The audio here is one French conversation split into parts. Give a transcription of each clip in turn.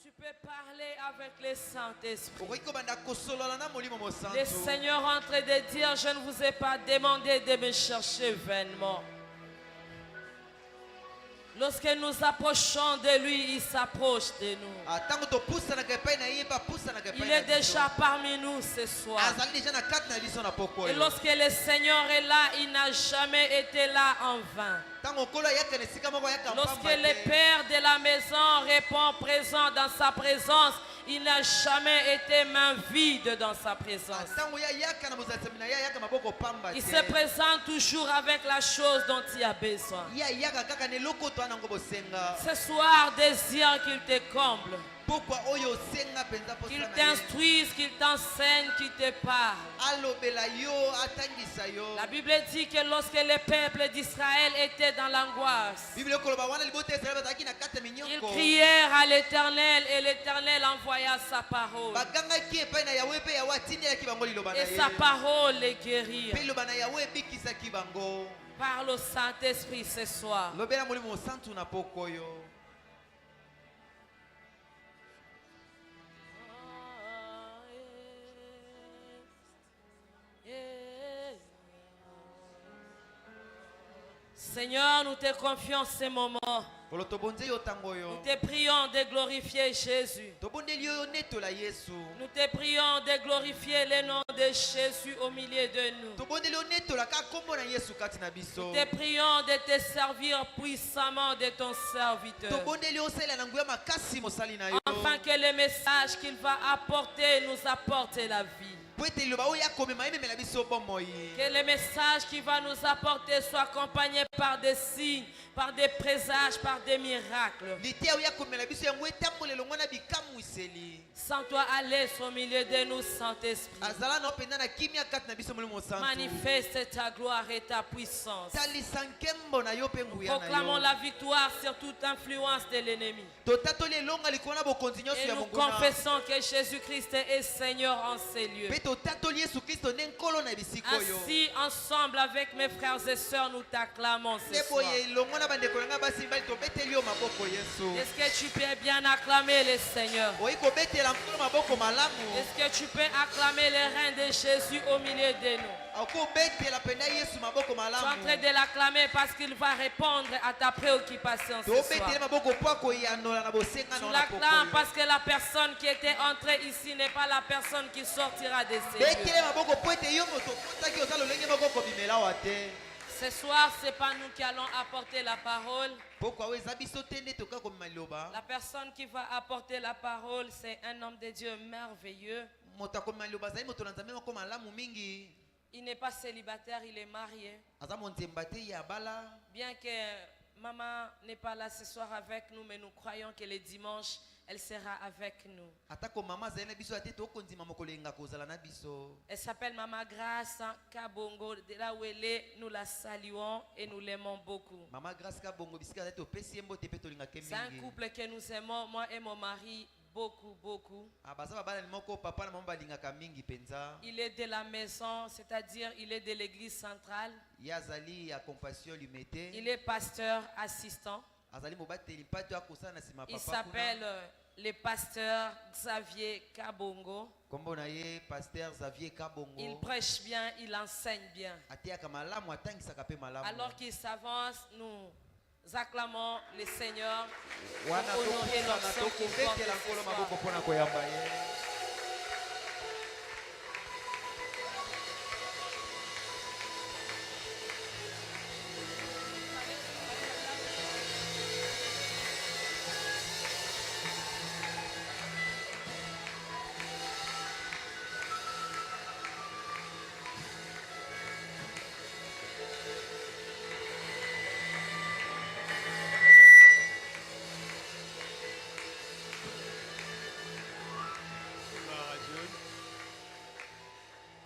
tu peux parler avec le Saint-Esprit. Le Seigneur est en train de dire, je ne vous ai pas demandé de me chercher vainement. Lorsque nous approchons de lui, il s'approche de nous. Il est déjà parmi nous ce soir. Et lorsque le Seigneur est là, il n'a jamais été là en vain. Lorsque le Père de la maison répond présent dans sa présence, il n'a jamais été main vide dans sa présence. Il se présente toujours avec la chose dont il a besoin. Ce soir, désire qu'il te comble, qu'il t'instruise, qu'il t'enseigne, qu'il te parle. La Bible dit que lorsque le peuple d'Israël était dans l'angoisse, ils crièrent à l'Éternel et l'Éternel envoya sa parole. Et sa parole les guérit. Parle au Saint-Esprit ce soir. Seigneur, nous te confions ces moments. Nous te prions de glorifier Jésus. Nous te prions de glorifier le nom de Jésus au milieu de nous. Nous te prions de te servir puissamment de ton serviteur. Afin que le message qu'il va apporter nous apporte la vie. Que le message qui va nous apporter soit accompagné par des signes, par des présages, par des miracles. Sens-toi à l'aise au milieu de nous, Saint-Esprit. Manifeste ta gloire et ta puissance. Nous proclamons la victoire sur toute influence de l'ennemi. Et nous confessons que Jésus-Christ est Seigneur en ces lieux. Ainsi, ensemble avec mes frères et sœurs, nous t'acclamons ce soir. Est-ce que tu peux bien acclamer le Seigneur? Est-ce que tu peux acclamer le rein de Jésus au milieu de nous? Tu es en train de l'acclamer parce qu'il va répondre à ta préoccupation ce soir. Tu l'acclames parce que la personne qui était entrée ici n'est pas la personne qui sortira de ces lieux. Ce soir, ce n'est pas nous qui allons apporter la parole. La personne qui va apporter la parole, c'est un homme de Dieu merveilleux. Il n'est pas célibataire, il est marié. Bien que maman n'est pas là ce soir avec nous, mais nous croyons que le dimanche, elle sera avec nous. Elle s'appelle Maman Grâce Kabongo. De là où elle est, nous la saluons et nous l'aimons beaucoup. C'est un couple que nous aimons, moi et mon mari, beaucoup, beaucoup. Il est de la maison, c'est-à-dire il est de l'église centrale. Il est pasteur assistant. Il s'appelle le pasteur Xavier Kabongo. Il prêche bien, il enseigne bien. Alors qu'il s'avance, nous acclamons le Seigneur pour honorer l'action qu'il porte ce soir.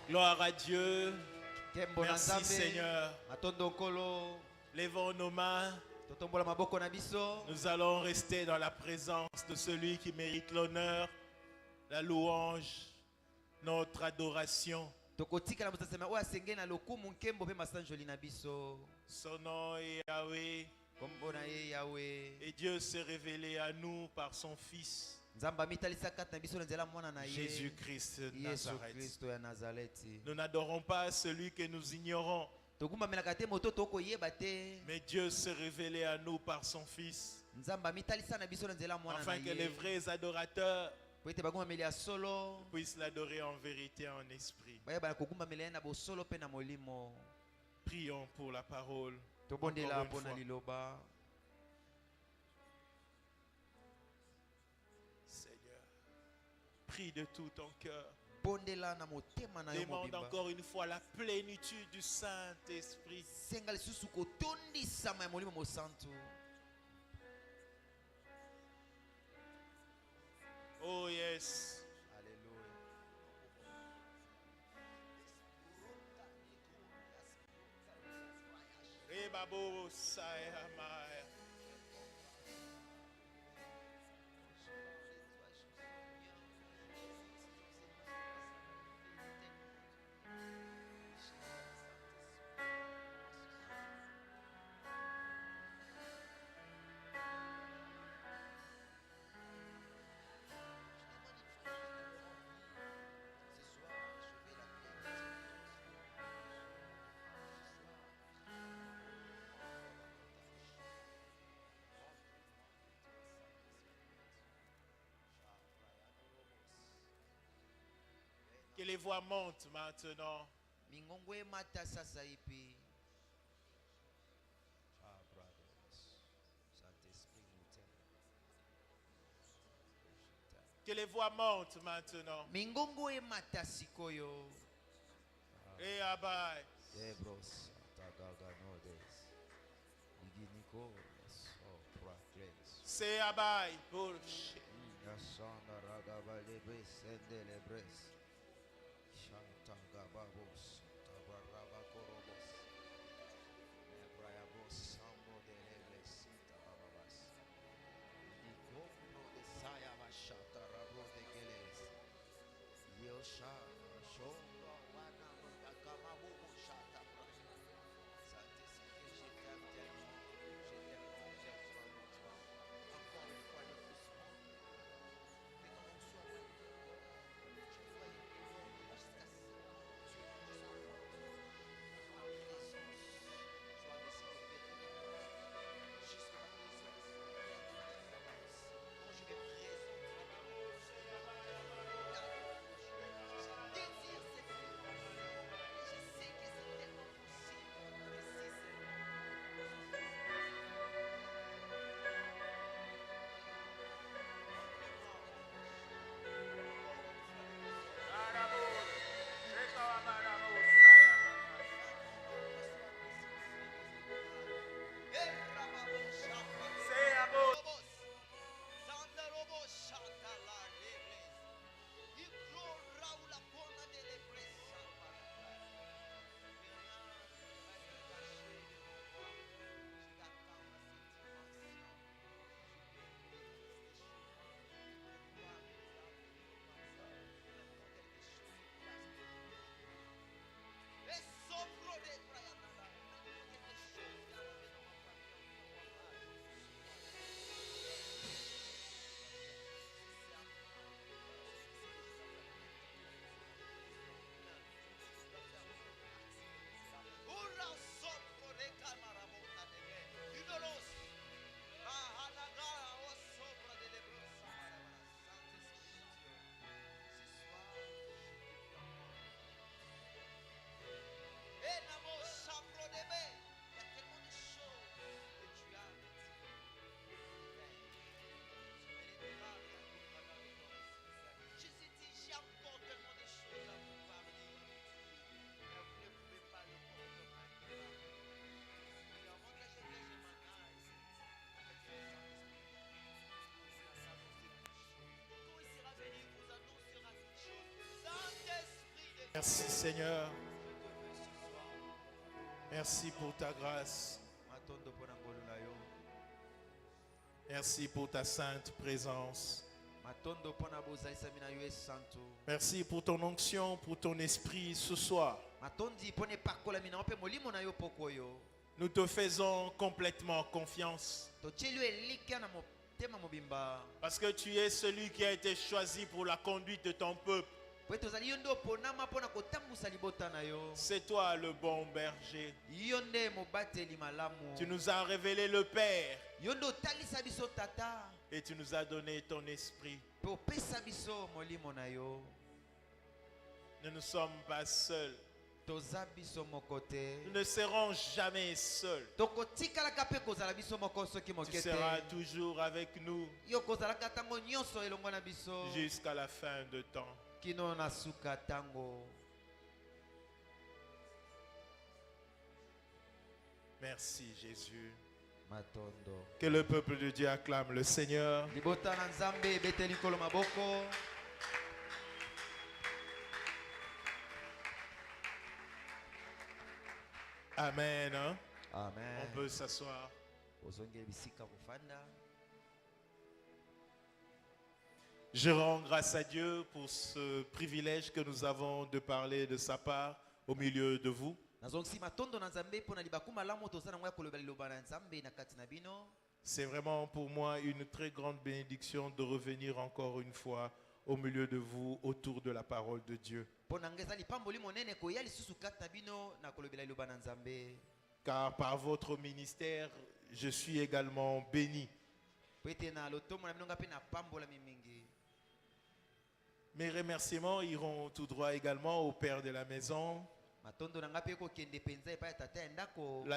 Gloire à Dieu. Merci Seigneur. Lèvons nos mains. Nous allons rester dans la présence de celui qui mérite l'honneur, la louange, notre adoration. Son nom est Yahweh. Et Dieu s'est révélé à nous par son Fils. Jésus-Christ de Nazareth. Nous n'adorons pas celui que nous ignorons. Mais Dieu s'est révélé à nous par son Fils, afin que les vrais adorateurs puissent l'adorer en vérité et en esprit. Prions pour la parole. Encore une fois. Seigneur, prie de tout ton cœur. Demande encore une fois la plénitude du Saint-Esprit. Oh yes. Rebabo Sayamaya. Que les voix montent maintenant. Que les voix montent maintenant. Et abai. C'est abai. Bullshit. Merci Seigneur. Merci pour ta grâce. Merci pour ta sainte présence. Merci pour ton onction, pour ton esprit ce soir. Nous te faisons complètement confiance. Parce que tu es celui qui a été choisi pour la conduite de ton peuple. C'est toi le bon berger. Tu nous as révélé le Père. Et tu nous as donné ton esprit. Nous ne sommes pas seuls. Nous ne serons jamais seuls. Tu seras toujours avec nous jusqu'à la fin de temps. Merci Jésus. Que le peuple de Dieu acclame le Seigneur. Amen. Hein? Amen. On peut s'asseoir. Je rends grâce à Dieu pour ce privilège que nous avons de parler de sa part au milieu de vous. C'est vraiment pour moi une très grande bénédiction de revenir encore une fois au milieu de vous autour de la parole de Dieu. Car par votre ministère, je suis également béni. Mes remerciements iront tout droit également au Père de la maison. Là,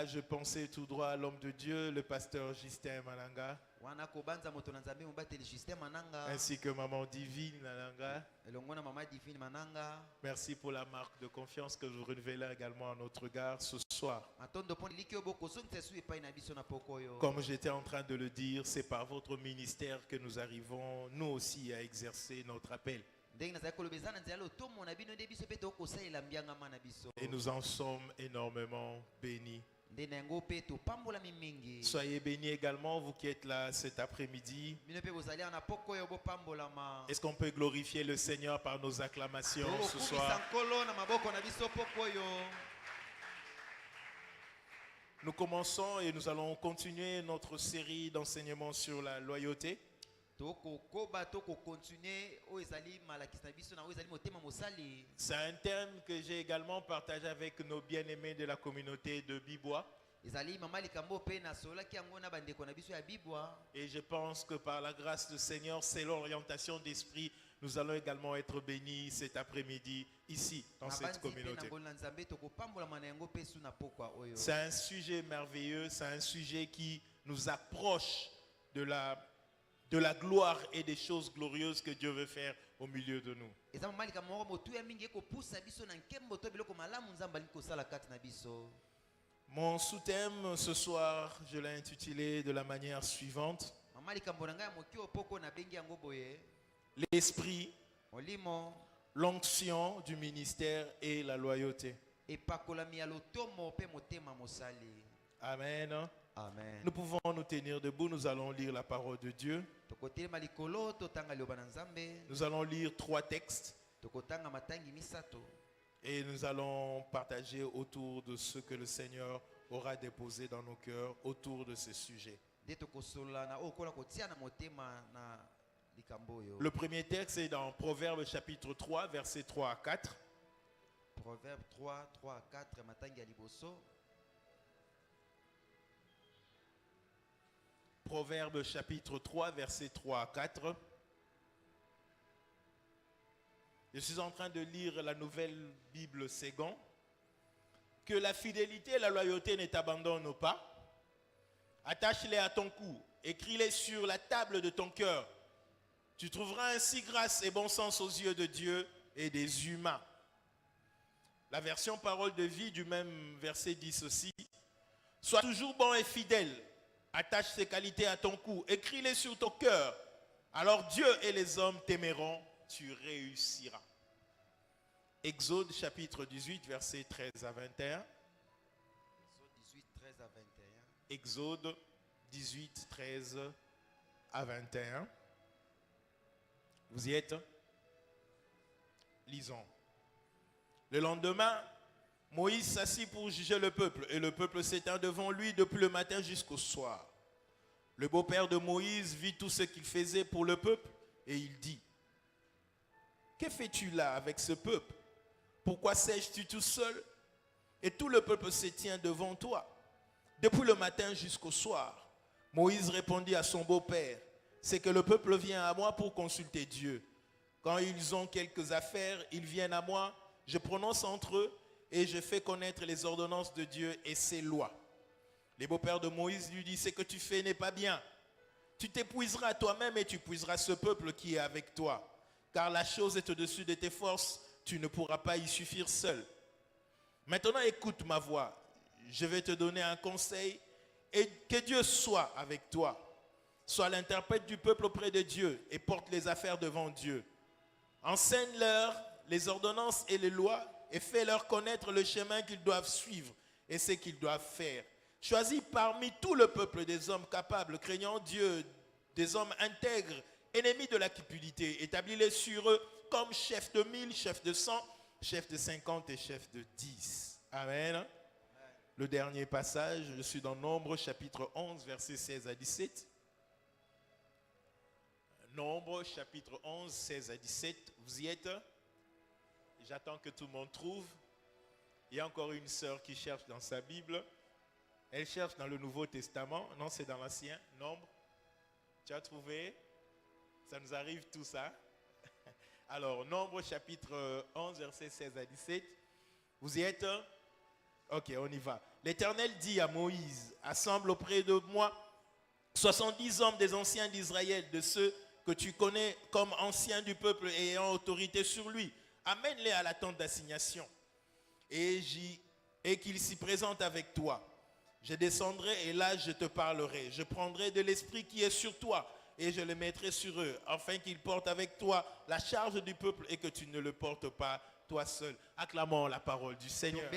je pensais tout droit à l'homme de Dieu, le pasteur Justin Malanga, ainsi que maman Divine Malanga. Merci pour la marque de confiance que vous révélez également à notre regard ce soir. Comme j'étais en train de le dire, c'est par votre ministère que nous arrivons, nous aussi, à exercer notre appel. Et nous en sommes énormément bénis. Soyez bénis également, vous qui êtes là cet après-midi. Est-ce qu'on peut glorifier le Seigneur par nos acclamations ce soir? Nous commençons et nous allons continuer notre série d'enseignements sur la loyauté. C'est un thème que j'ai également partagé avec nos bien-aimés de la communauté de Bibois. Et je pense que par la grâce du Seigneur, c'est l'orientation d'esprit. Nous allons également être bénis cet après-midi ici, dans cette communauté. C'est un sujet merveilleux, c'est un sujet qui nous approche de la gloire et des choses glorieuses que Dieu veut faire au milieu de nous. Mon sous-thème ce soir, je l'ai intitulé de la manière suivante: l'esprit, l'onction du ministère et la loyauté. Amen. Amen. Nous pouvons nous tenir debout, nous allons lire la parole de Dieu. Nous allons lire 3 textes. Et nous allons partager autour de ce que le Seigneur aura déposé dans nos cœurs autour de ces sujets. Le premier texte est dans Proverbes chapitre 3, versets 3 à 4. Proverbes 3, 3 à 4, Proverbes chapitre 3, versets 3 à 4. Je suis en train de lire la nouvelle Bible Ségon. Que la fidélité et la loyauté ne t'abandonnent pas. Attache-les à ton cou. Écris-les sur la table de ton cœur. Tu trouveras ainsi grâce et bon sens aux yeux de Dieu et des humains. La version parole de vie du même verset dit ceci: sois toujours bon et fidèle. Attache ces qualités à ton cou. Écris-les sur ton cœur. Alors Dieu et les hommes t'aimeront. Tu réussiras. Exode chapitre 18, versets 13 à 21. Exode 18, 13 à 21. Vous y êtes? Lisons. Le lendemain, Moïse s'assit pour juger le peuple, et le peuple s'étend devant lui depuis le matin jusqu'au soir. Le beau-père de Moïse vit tout ce qu'il faisait pour le peuple et il dit: que fais-tu là avec ce peuple? Pourquoi sèches-tu tout seul? Et tout le peuple se tient devant toi, depuis le matin jusqu'au soir. Moïse répondit à son beau-père: c'est que le peuple vient à moi pour consulter Dieu. Quand ils ont quelques affaires, ils viennent à moi, je prononce entre eux et je fais connaître les ordonnances de Dieu et ses lois. Les beaux-pères de Moïse lui disent: ce que tu fais n'est pas bien. Tu t'épuiseras toi-même et tu épuiseras ce peuple qui est avec toi. Car la chose est au-dessus de tes forces, tu ne pourras pas y suffire seul. Maintenant écoute ma voix, je vais te donner un conseil et que Dieu soit avec toi. Sois l'interprète du peuple auprès de Dieu et porte les affaires devant Dieu. Enseigne-leur les ordonnances et les lois et fais-leur connaître le chemin qu'ils doivent suivre et ce qu'ils doivent faire. Choisis parmi tout le peuple des hommes capables, craignant Dieu, des hommes intègres, ennemis de la cupidité. Établis-les sur eux comme chefs de 1000, chefs de 100, chefs de 50 et chefs de 10. Amen. Le dernier passage, je suis dans Nombre chapitre 11, versets 16 à 17. Nombre chapitre 11, 16 à 17. Vous y êtes? J'attends que tout le monde trouve. Il y a encore une sœur qui cherche dans sa Bible. Elle cherche dans le Nouveau Testament. Non, c'est dans l'Ancien. Nombre. Tu as trouvé? Ça nous arrive tout ça. Alors, Nombre chapitre 11, versets 16 à 17. Vous y êtes? Ok, on y va. L'Éternel dit à Moïse: assemble auprès de moi 70 hommes des anciens d'Israël, de ceux que tu connais comme anciens du peuple et ayant autorité sur lui. Amène-les à la tente d'assignation et qu'ils s'y présentent avec toi. Je descendrai et là je te parlerai. Je prendrai de l'esprit qui est sur toi et je le mettrai sur eux, afin qu'ils portent avec toi la charge du peuple et que tu ne le portes pas toi seul. Acclamons la parole du Seigneur.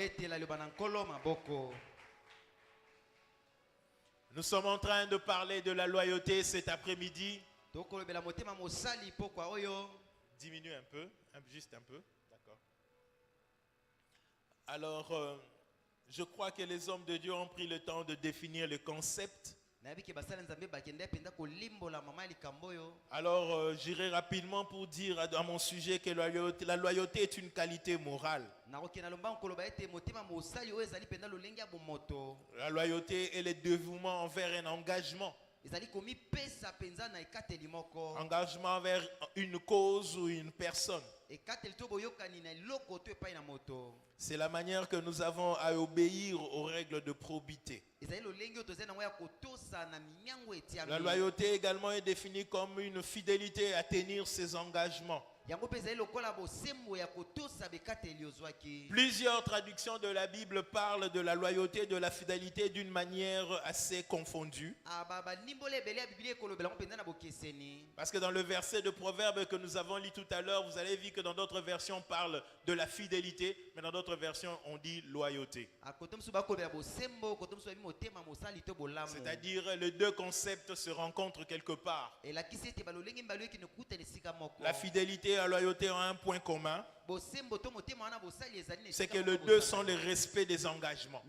Nous sommes en train de parler de la loyauté cet après-midi. Diminue un peu, juste un peu. D'accord. Alors, je crois que les hommes de Dieu ont pris le temps de définir le concept. Alors, j'irai rapidement pour dire à mon sujet que la loyauté est une qualité morale. La loyauté est le dévouement envers un engagement. Engagement envers une cause ou une personne. C'est la manière que nous avons à obéir aux règles de probité. La loyauté également est définie comme une fidélité à tenir ses engagements. Plusieurs traductions de la Bible parlent de la loyauté et de la fidélité d'une manière assez confondue. Parce que dans le verset de Proverbe que nous avons lu tout à l'heure, vous avez vu que dans d'autres versions on parle de la fidélité, mais dans d'autres versions on dit loyauté. C'est-à-dire les deux concepts se rencontrent quelque part. La fidélité et la loyauté ont un point commun. C'est que les deux sont le respect des engagements.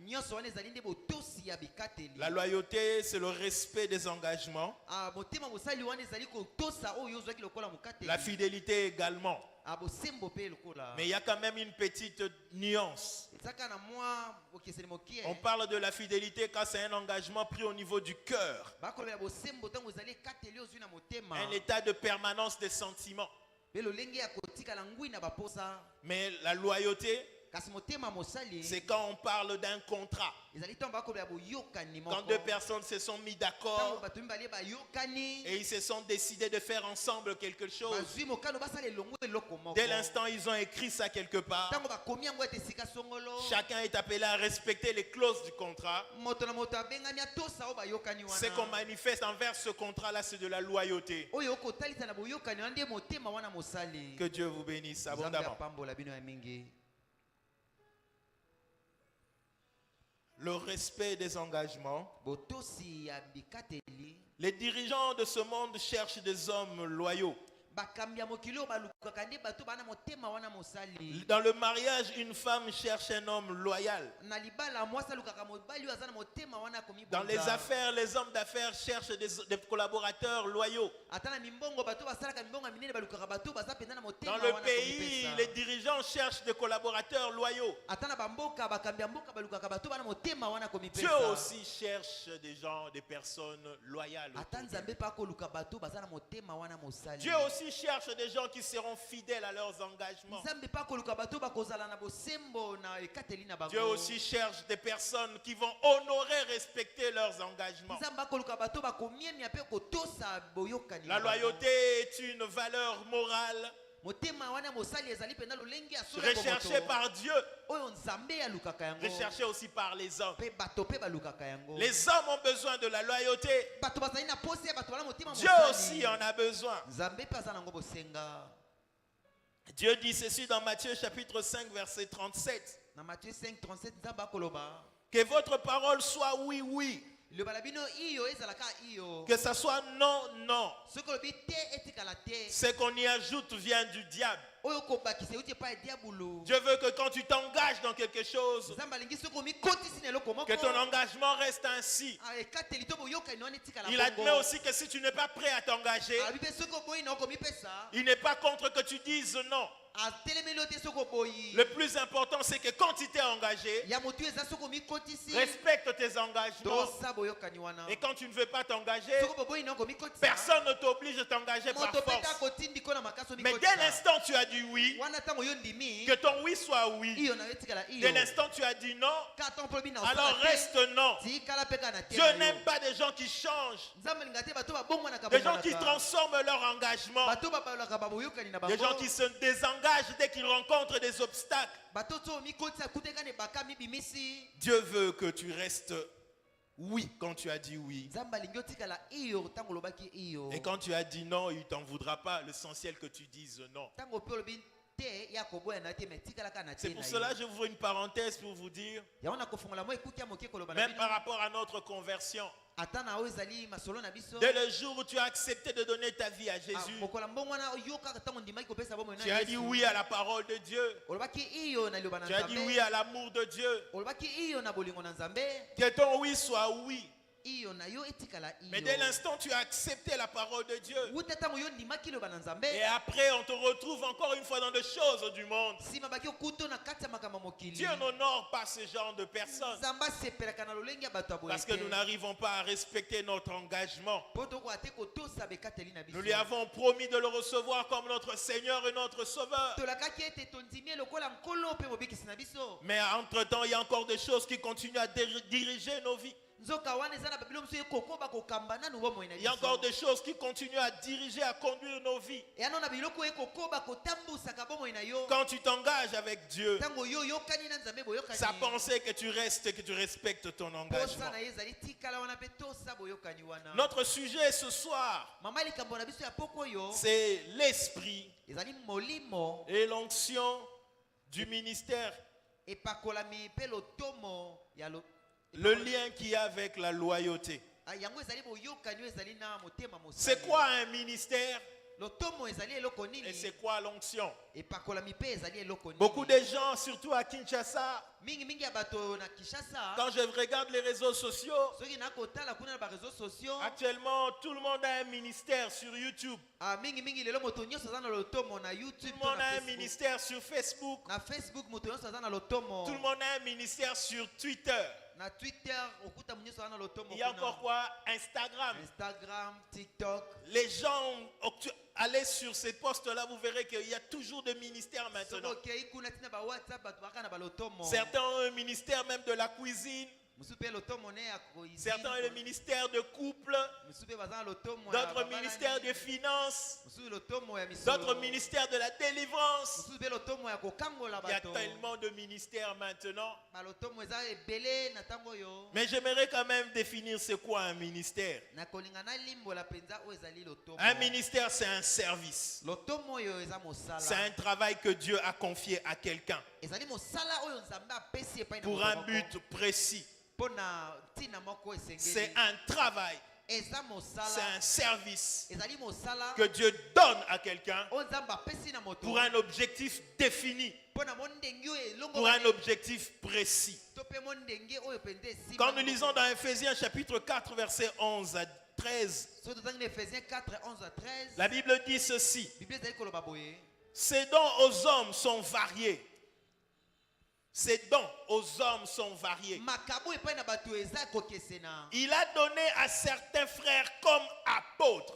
La loyauté, c'est le respect des engagements. La fidélité également. Mais il y a quand même une petite nuance. On parle de la fidélité quand c'est un engagement pris au niveau du cœur. Un état de permanence des sentiments. Mais la loyauté, c'est quand on parle d'un contrat. Quand deux personnes se sont mis d'accord et ils se sont décidés de faire ensemble quelque chose. Dès l'instant ils ont écrit ça quelque part, chacun est appelé à respecter les clauses du contrat. Ce qu'on manifeste envers ce contrat-là, c'est de la loyauté. Que Dieu vous bénisse abondamment. Le respect des engagements. Les dirigeants de ce monde cherchent des hommes loyaux. Dans le mariage, une femme cherche un homme loyal. Dans les affaires, les hommes d'affaires cherchent des collaborateurs loyaux. Dans le pays, les dirigeants cherchent des collaborateurs loyaux. Dieu aussi cherche des gens, des personnes loyales. Dieu aussi cherche des gens qui seront fidèles à leurs engagements. Dieu aussi cherche des personnes qui vont honorer, respecter leurs engagements. La loyauté est une valeur morale recherché par Dieu, recherché aussi par les hommes. Les hommes ont besoin de la loyauté. Dieu aussi en a besoin. Dieu dit ceci dans Matthieu chapitre 5 verset 37. Que votre parole soit oui, oui. Que ça soit non, non. Ce qu'on y ajoute vient du diable. Dieu veut que quand tu t'engages dans quelque chose, que ton engagement reste ainsi. Il admet aussi que si tu n'es pas prêt à t'engager, il n'est pas contre que tu dises non. Le plus important, c'est que quand tu t'es engagé, respecte tes engagements. Et quand tu ne veux pas t'engager, personne ne t'oblige de t'engager par force. Mais dès l'instant tu as dit oui, que ton oui soit oui. Dès l'instant tu as dit non, alors reste non. Dieu n'aime pas des gens qui changent, des gens qui transforment leur engagement, des gens qui se désengagent dès qu'ils rencontrent des obstacles. Dieu veut que tu restes oui quand tu as dit oui. Et quand tu as dit non, il ne t'en voudra pas. L'essentiel que tu dises non. C'est pour cela que je vous ouvre une parenthèse pour vous dire, même par rapport à notre conversion, dès le jour où tu as accepté de donner ta vie à Jésus, tu as dit oui à la parole de Dieu, tu as dit oui à l'amour de Dieu, que ton oui soit oui. Mais dès l'instant tu as accepté la parole de Dieu, et après on te retrouve encore une fois dans des choses du monde, Dieu n'honore pas ce genre de personnes, parce que nous n'arrivons pas à respecter notre engagement. Nous lui avons promis de le recevoir comme notre Seigneur et notre Sauveur, mais entre temps il y a encore des choses qui continuent à diriger nos vies. Il y a encore des choses qui continuent à diriger, à conduire nos vies. Quand tu t'engages avec Dieu, sa pensée que tu restes, que tu respectes ton engagement. Notre sujet ce soir, c'est l'esprit et l'onction du ministère. Le lien qu'il y a avec la loyauté. C'est quoi un ministère? Et c'est quoi l'onction? Beaucoup de gens, surtout à Kinshasa, quand je regarde les réseaux sociaux, actuellement tout le monde a un ministère sur YouTube. Tout le monde a un ministère sur Facebook. Tout le monde a un ministère sur Twitter. Il y a encore quoi? Instagram, TikTok. Les gens, allez sur ces postes-là, vous verrez qu'il y a toujours des ministères maintenant. Certains ont un ministère même de la cuisine. Certains ont le ministère de couple, d'autres ministères de finances, d'autres ministères de la délivrance. Il y a tellement de ministères maintenant. Mais j'aimerais quand même définir c'est quoi un ministère. Un ministère, c'est un service. C'est un travail que Dieu a confié à quelqu'un pour un but précis. C'est un travail C'est un service que Dieu donne à quelqu'un pour un objectif défini, pour un objectif précis. Quand nous lisons dans Ephésiens chapitre 4 verset 11 à 13, la Bible dit ceci: ces dons aux hommes sont variés. Ces dons aux hommes sont variés. Il a donné à certains frères comme apôtres.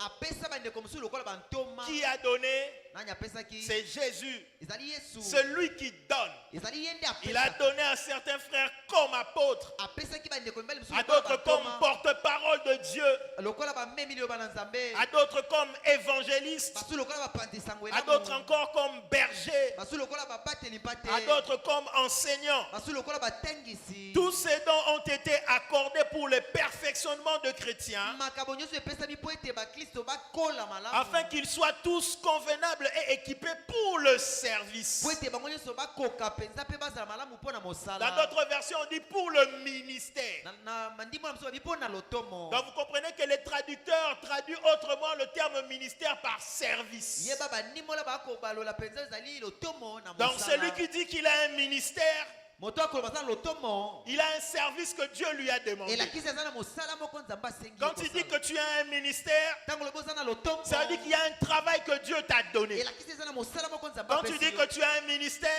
Qui a donné? C'est Jésus, celui qui donne. Il a donné à certains frères comme apôtres, à d'autres comme porte-parole de Dieu, à d'autres comme évangélistes, à d'autres encore comme bergers, à d'autres comme enseignants. Tous ces dons ont été accordés pour le perfectionnement de chrétiens, afin qu'ils soient tous convenables et équipés pour le service. Dans d'autres versions, on dit pour le ministère. Donc vous comprenez que les traducteurs traduisent autrement le terme ministère par service. Donc celui qui dit qu'il a un ministère, il a un service que Dieu lui a demandé. Quand il dit que tu as un ministère, ça veut dire qu'il y a un travail que Dieu t'a donné. Quand tu dis que tu as un ministère,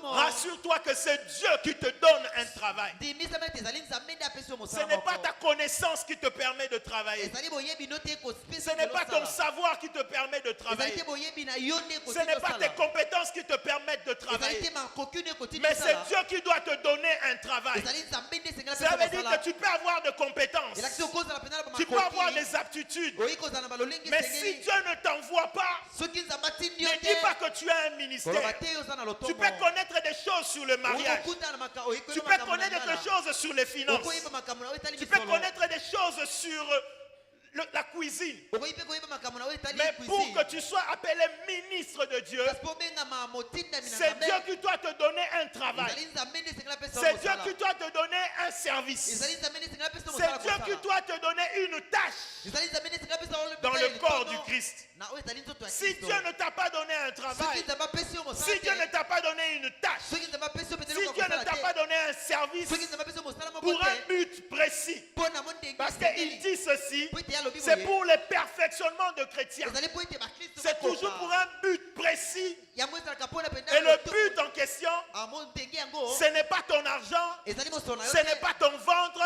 rassure-toi que c'est Dieu qui te donne un travail. Ce n'est pas ta connaissance qui te permet de travailler. Ce n'est pas ton savoir qui te permet de travailler. Ce n'est pas tes compétences qui te permettent de travailler. Mais c'est Dieu qui doit te donner un travail. Ça veut dire que tu peux avoir de compétences, tu peux avoir des aptitudes, mais si Dieu ne t'envoie pas, ne dis pas que tu as un ministère. Tu peux connaître des choses sur le mariage, tu peux connaître des choses sur les finances, tu peux connaître des choses sur la cuisine. Mais pour que tu sois appelé ministre de Dieu, c'est Dieu qui doit te donner un travail. C'est Dieu qui doit te donner un service. C'est Dieu qui doit te donner une tâche dans le corps du Christ. Si Dieu ne t'a pas donné un travail, si Dieu ne t'a pas donné une tâche, si Dieu ne t'a pas donné un service pour un but précis, parce qu'il dit ceci, c'est pour le perfectionnement de chrétiens. C'est toujours pour un but précis. Et le but en question, ce n'est pas ton argent, ce n'est pas ton ventre,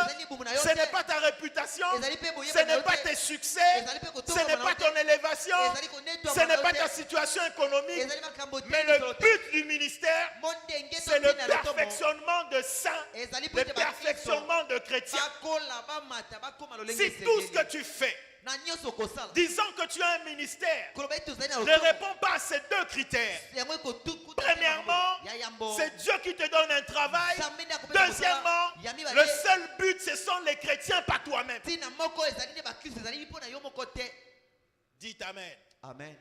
ce n'est pas ta réputation, ce n'est pas tes succès, ce n'est pas ton élévation, ce n'est pas ta situation économique, mais le but du ministère, c'est le perfectionnement de saints, le perfectionnement de chrétiens. Si tout ce que tu fais, disons que tu as un ministère, ne réponds pas à ces deux critères. Premièrement, c'est Dieu qui te donne un travail. Deuxièmement, le seul but, ce sont les chrétiens, pas toi-même. Dites Amen. Amen.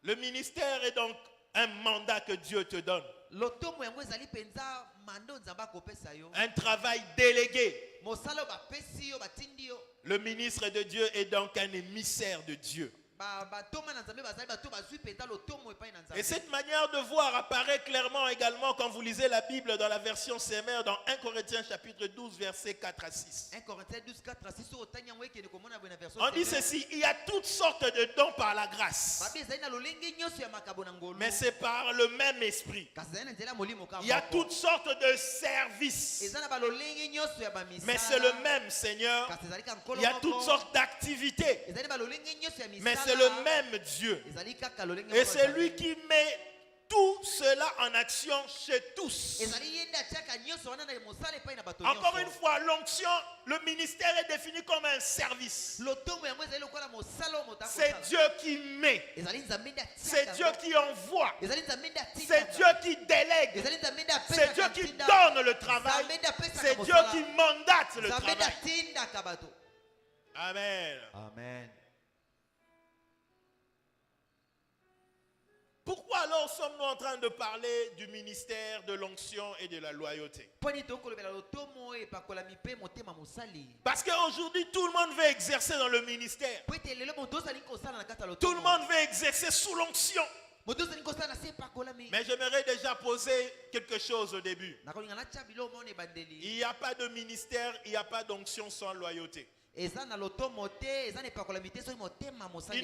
Le ministère est donc un mandat que Dieu te donne. Un travail délégué. Le ministre de Dieu est donc un émissaire de Dieu. Et cette manière de voir apparaît clairement également quand vous lisez la Bible dans la version CMR dans 1 Corinthiens chapitre 12 versets 4 à 6. 1 Corinthiens 12, 4 à 6. On dit ceci: il y a toutes sortes de dons par la grâce, mais c'est par le même esprit. Il y a toutes sortes de services, mais c'est le même Seigneur. Il y a toutes sortes d'activités, mais c'est le même Dieu. Et c'est lui qui met tout cela en action chez tous. Encore une fois, l'onction, le ministère est défini comme un service. C'est Dieu qui met, c'est Dieu qui envoie, c'est Dieu qui délègue, c'est Dieu qui donne le travail, c'est Dieu qui mandate le travail. Amen. Amen. Pourquoi alors sommes-nous en train de parler du ministère de l'onction et de la loyauté? Parce qu'aujourd'hui, tout le monde veut exercer dans le ministère. Tout le monde veut exercer sous l'onction. Mais j'aimerais déjà poser quelque chose au début. Il n'y a pas de ministère, il n'y a pas d'onction sans loyauté. Il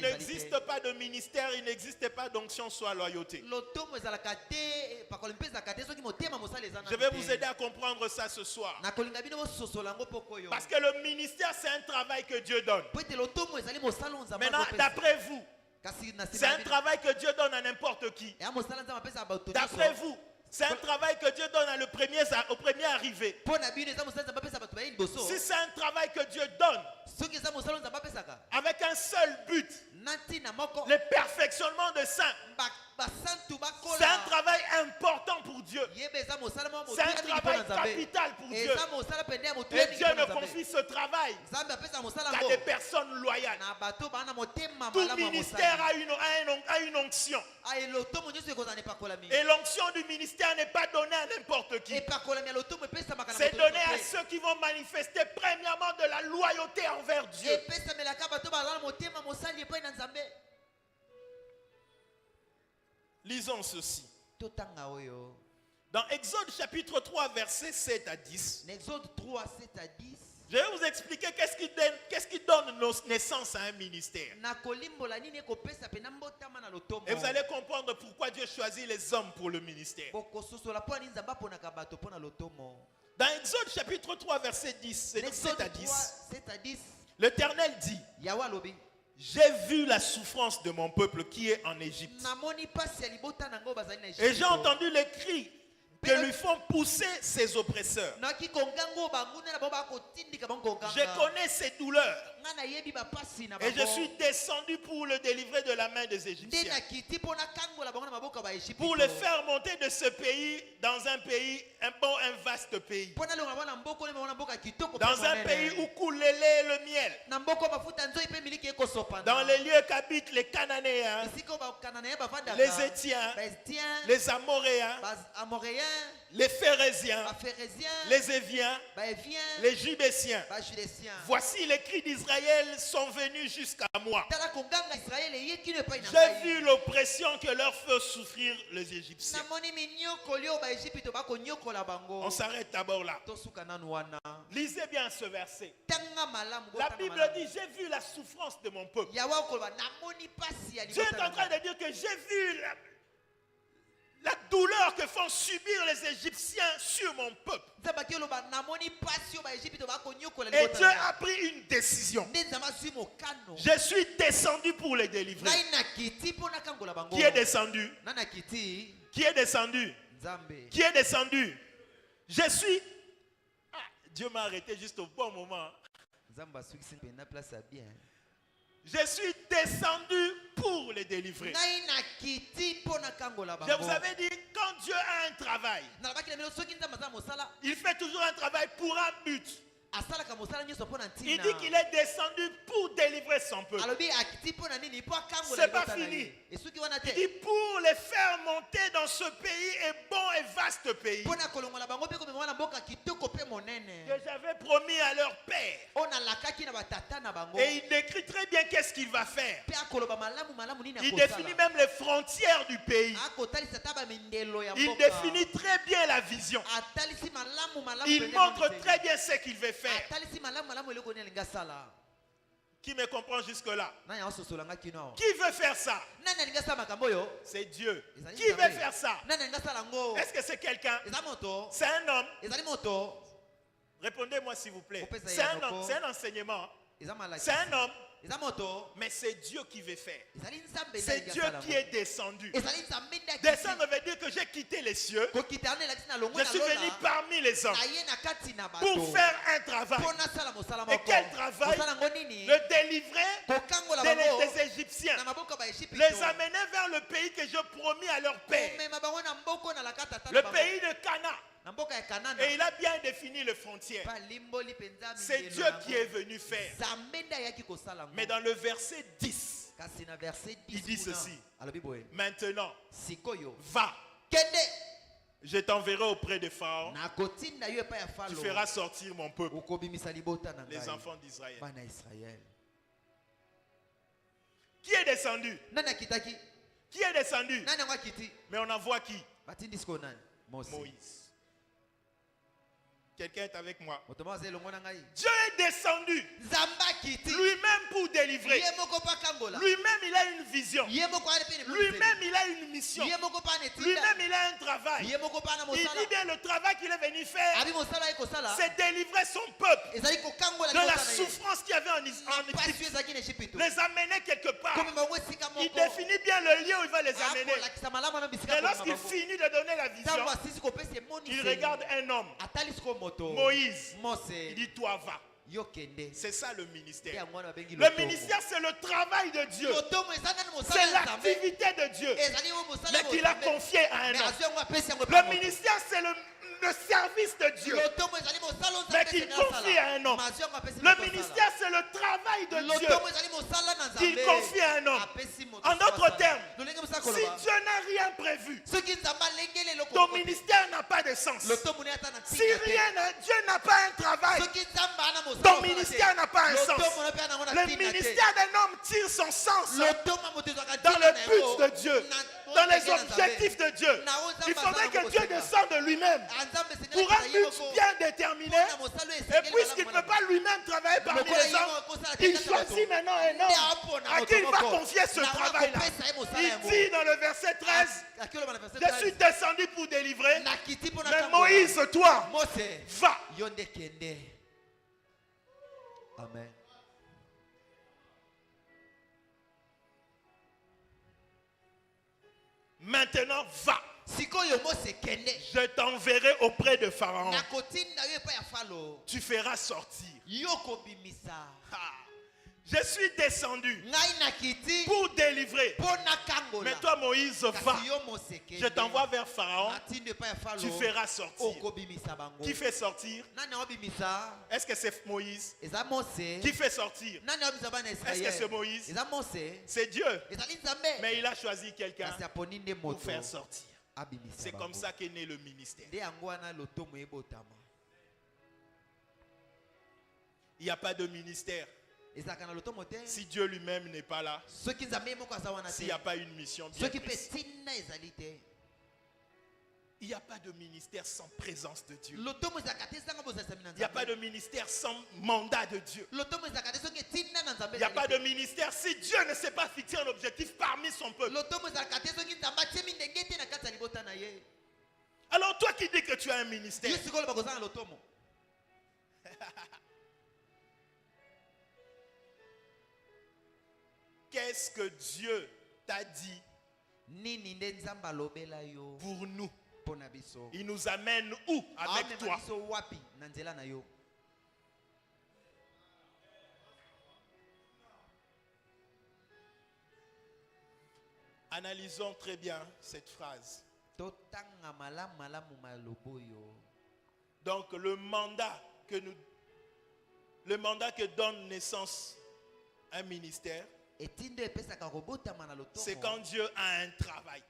n'existe pas de ministère, il n'existe pas d'onction sans loyauté. Je vais vous aider à comprendre ça ce soir. Parce que le ministère, c'est un travail que Dieu donne. Maintenant, d'après vous, c'est un travail que Dieu donne à n'importe qui. D'après vous, c'est un travail que Dieu donne au premier arrivé. Si c'est un travail que Dieu donne avec un seul but, le perfectionnement de saints, c'est un travail important pour Dieu. C'est un travail capital pour Dieu. Et Dieu ne confie ce travail qu'à des personnes loyales. Tout ministère a une onction. Et l'onction du ministère n'est pas donnée à n'importe qui. C'est donné à ceux qui vont manifester premièrement de la loyauté envers Dieu. Lisons ceci. Dans Exode chapitre 3, versets 7 à 10. Je vais vous expliquer qu'est-ce qui donne naissance à un ministère. Et vous allez comprendre pourquoi Dieu choisit les hommes pour le ministère. Dans Exode chapitre 3, verset 10, c'est 7 à 10. L'Éternel dit: j'ai vu la souffrance de mon peuple qui est en Égypte. Et j'ai entendu les cris que lui font pousser ses oppresseurs. Je connais ses douleurs. Et je suis descendu pour le délivrer de la main des Égyptiens. Pour le faire monter de ce pays dans un pays, un vaste pays. Dans un pays où coule le lait et le miel. Dans les lieux qu'habitent les Cananéens, les Étiens, les Amoréens, les Phérésiens, les Éviens, les Jubésiens. Voici les cris d'Israël sont venus jusqu'à moi. J'ai vu l'oppression que leur fait souffrir les Égyptiens. On s'arrête d'abord là. Lisez bien ce verset. La Bible dit: j'ai vu la souffrance de mon peuple. Dieu est en train de dire que j'ai vu la douleur que font subir les Égyptiens sur mon peuple. Et Dieu a pris une décision. Je suis descendu pour les délivrer. Qui est descendu? Qui est descendu? Qui est descendu? Je suis... Ah, Dieu m'a arrêté juste au bon moment. Je suis descendu pour les délivrer. Je vous avais dit, quand Dieu a un travail, il fait toujours un travail pour un but. Il dit qu'il est descendu pour délivrer son peuple. C'est pas fini. Il dit pour les faire monter dans ce pays et bon et vaste pays que j'avais promis à leur père. Et il décrit très bien qu'est-ce qu'il va faire. Il définit même les frontières du pays. Il définit très bien la vision. Il montre très bien ce qu'il veut faire. Qui me comprend jusque-là? Qui veut faire ça? C'est Dieu. Qui veut faire ça? Est-ce que c'est quelqu'un? C'est un homme? Répondez-moi s'il vous plaît. C'est un homme, c'est un enseignement. C'est un homme. Mais c'est Dieu qui veut faire. C'est Dieu qui est descendu. Descendre veut dire que j'ai quitté les cieux. Je suis venu parmi les hommes pour faire un travail. Et quel travail? Le délivrer des Égyptiens. Les amener vers le pays que je promis à leur père. Le pays de Canaan. Et il a bien défini les frontières. C'est Dieu qui est venu faire. Mais dans le verset 10, il dit ceci. Maintenant, va. Je t'enverrai auprès de Pharaon. Tu feras sortir mon peuple, les enfants d'Israël. Qui est descendu? Qui est descendu? Mais on envoie qui? Moïse. Quelqu'un est avec moi. Dieu est descendu lui-même pour délivrer. Lui-même il a une vision. Lui-même il a une mission. Lui-même il a un travail. Il dit bien le travail qu'il est venu faire, c'est délivrer son peuple de la souffrance qu'il y avait en Égypte. Les amener quelque part. Il définit bien le lieu où il va les amener. Et lorsqu'il finit de donner la vision, il regarde un homme, Moïse. Il dit toi va. C'est ça le ministère. Le ministère c'est le travail de Dieu. C'est l'activité de Dieu. Mais qu'il a confié à un homme. Le ministère c'est le service de Dieu, mais qu'il confie à un homme. Le ministère c'est le travail de Dieu qu'il confie à un homme. En d'autres termes, si Dieu n'a rien prévu, ton ministère n'a pas de sens. Si Dieu n'a pas un travail, ton ministère n'a pas un sens. Le ministère d'un homme tire son sens dans le but de Dieu, dans les objectifs de Dieu. Il faudrait que Dieu descende de lui-même pour un but bien déterminé. Et puisqu'il ne peut pas lui-même travailler parmi les hommes, il choisit maintenant un homme à qui il va confier ce travail-là. Il dit dans le verset 13, je suis descendu pour délivrer, mais Moïse, toi, va. Amen. Maintenant, va. Je t'enverrai auprès de Pharaon. Tu feras sortir. Je suis descendu pour délivrer. Mais toi, Moïse, va. Je t'envoie vers Pharaon. Tu feras sortir. Qui fait sortir? Est-ce que c'est Moïse? Qui fait sortir? Est-ce que c'est Moïse? C'est Dieu. Mais il a choisi quelqu'un pour faire sortir. C'est comme ça qu'est né le ministère. Il n'y a pas de ministère si Dieu lui-même n'est pas là, s'il n'y a pas une mission bien précise. Il n'y a pas de ministère sans présence de Dieu. Il n'y a pas de ministère sans mandat de Dieu. Il n'y a pas de ministère si Dieu ne s'est pas fixé un objectif parmi son peuple. Alors toi qui dis que tu as un ministère, qu'est-ce que Dieu t'a dit pour nous? Il nous amène où avec toi? Analysons très bien cette phrase. Donc le mandat que donne naissance à un ministère, c'est quand Dieu a un travail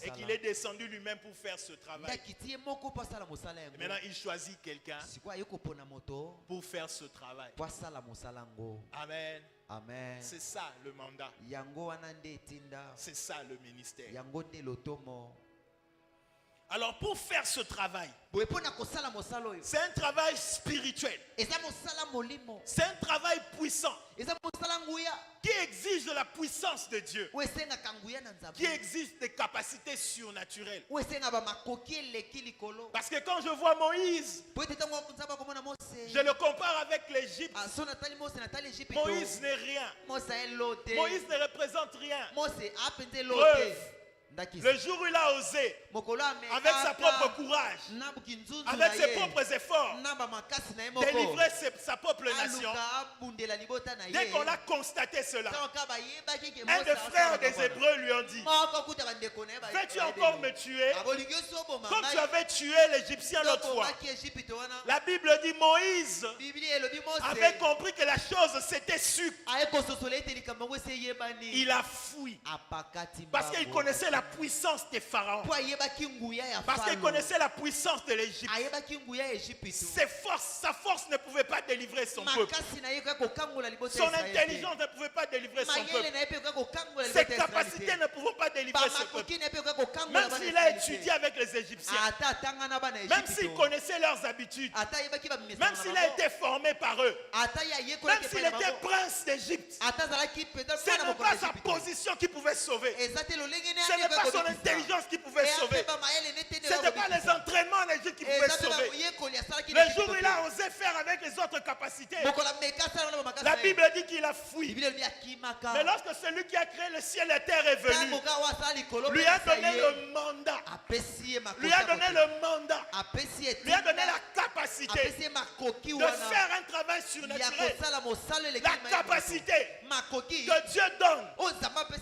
et qu'il est descendu lui-même pour faire ce travail. Et maintenant il choisit quelqu'un pour faire ce travail. Amen. Amen. C'est ça le mandat. C'est ça le ministère. Alors pour faire ce travail, c'est un travail spirituel. C'est un travail puissant qui exige de la puissance de Dieu, qui exige des capacités surnaturelles. Parce que quand je vois Moïse, je le compare avec l'Égypte. Moïse n'est rien. Moïse ne représente rien. Preuve. Le jour où il a osé, avec sa propre courage, avec ses propres efforts, délivrer sa propre nation, dès qu'on a constaté cela, un des frères des Hébreux lui a dit: veux-tu encore me tuer comme tu avais tué l'Égyptien l'autre fois? La Bible dit Moïse avait compris que la chose s'était sûre. Il a fui parce qu'il connaissait la puissance des pharaons, parce qu'il connaissait la puissance de l'Égypte. Sa force ne pouvait pas délivrer son peuple. Son intelligence ne pouvait pas délivrer son peuple. Ses capacités ne pouvaient pas délivrer son peuple. Même s'il a étudié avec les Égyptiens, même s'il connaissait leurs habitudes, même s'il a été formé par eux, même s'il était prince d'Égypte, ce n'est pas sa position qui pouvait sauver. Ce n'est pas son intelligence qui pouvait sauver. Ce n'était pas les entraînements en Égypte qui pouvaient sauver. Le jour où il a osé faire avec les autres capacités, la Bible dit qu'il a fui. Mais lorsque celui qui a créé le ciel et la terre est venu, lui a donné le mandat, lui a donné le mandat, lui a donné la capacité de faire un travail surnaturel. La capacité que Dieu donne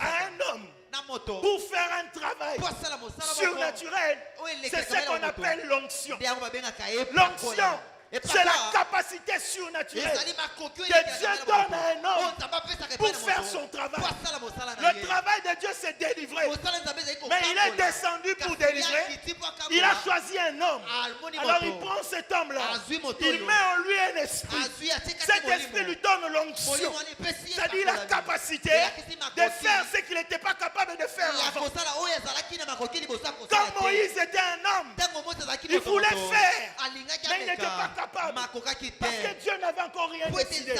à un homme pour faire un travail surnaturel, c'est ce qu'on appelle l'onction. L'onction, c'est la capacité surnaturelle que Dieu donne à un homme pour faire son travail. Le travail de Dieu, c'est délivrer. Mais il est descendu pour délivrer. Il a choisi un homme. Alors il prend cet homme-là. Il met en lui un esprit. Cet esprit lui donne l'onction. C'est-à-dire la capacité de faire ce qu'il n'était pas capable de faire avant. Quand Moïse était un homme, il voulait faire, mais il n'était pas capable. Parce que Dieu n'avait encore rien décidé.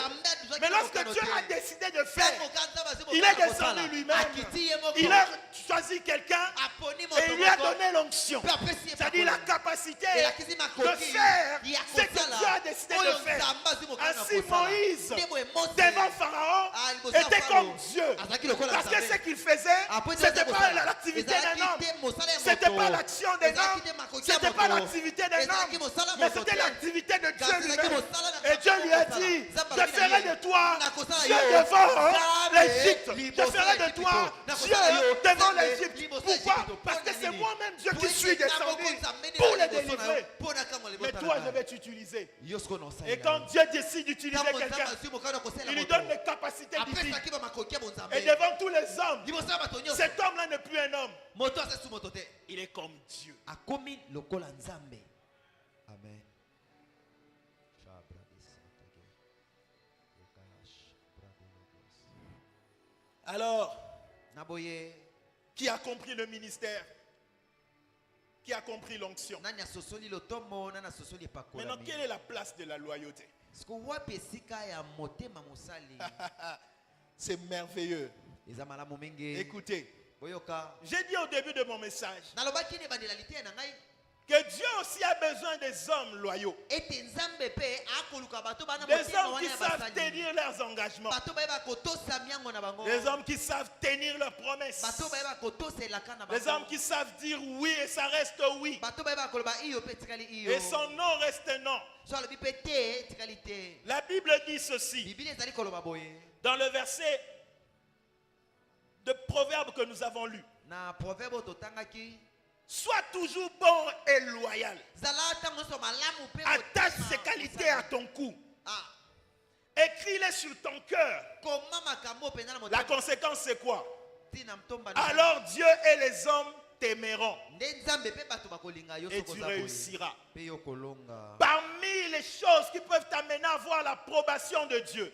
Mais lorsque Dieu a décidé de faire, il est descendu lui-même. Il a choisi quelqu'un et il lui a donné l'onction. C'est-à-dire la capacité de faire ce que Dieu a décidé de faire. Ainsi Moïse, devant Pharaon, était comme Dieu. Parce que ce qu'il faisait, ce n'était pas l'activité d'un homme. Ce n'était pas l'action d'un homme. Ce n'était pas l'activité d'un homme. Mais c'était l'activité de Dieu lui-même. Et Dieu lui a dit: je ferai de toi Dieu devant l'Égypte. Je ferai de toi Dieu devant l'Égypte. Pourquoi? Parce que c'est moi-même Dieu qui suis descendu pour les délivrer. Mais toi, je vais t'utiliser. Et quand Dieu décide d'utiliser quelqu'un, il lui donne des capacités divines. Et devant tous les hommes, cet homme-là n'est plus un homme. Il est comme Dieu. Amen. Alors, qui a compris le ministère? Qui a compris l'onction? Maintenant, quelle est la place de la loyauté? C'est merveilleux. Écoutez, j'ai dit au début de mon message que Dieu aussi a besoin des hommes loyaux. Des hommes qui savent tenir leurs engagements. Des hommes qui savent tenir leurs promesses. Des hommes qui savent dire oui et ça reste oui. Et son non reste non. La Bible dit ceci. Dans le verset de Proverbe que nous avons lu. Sois toujours bon et loyal. Attache ces qualités à ton cou. Écris-les sur ton cœur. La conséquence, c'est quoi? Alors Dieu et les hommes t'aimeront et tu réussiras. Parmi les choses qui peuvent t'amener à voir l'approbation de Dieu,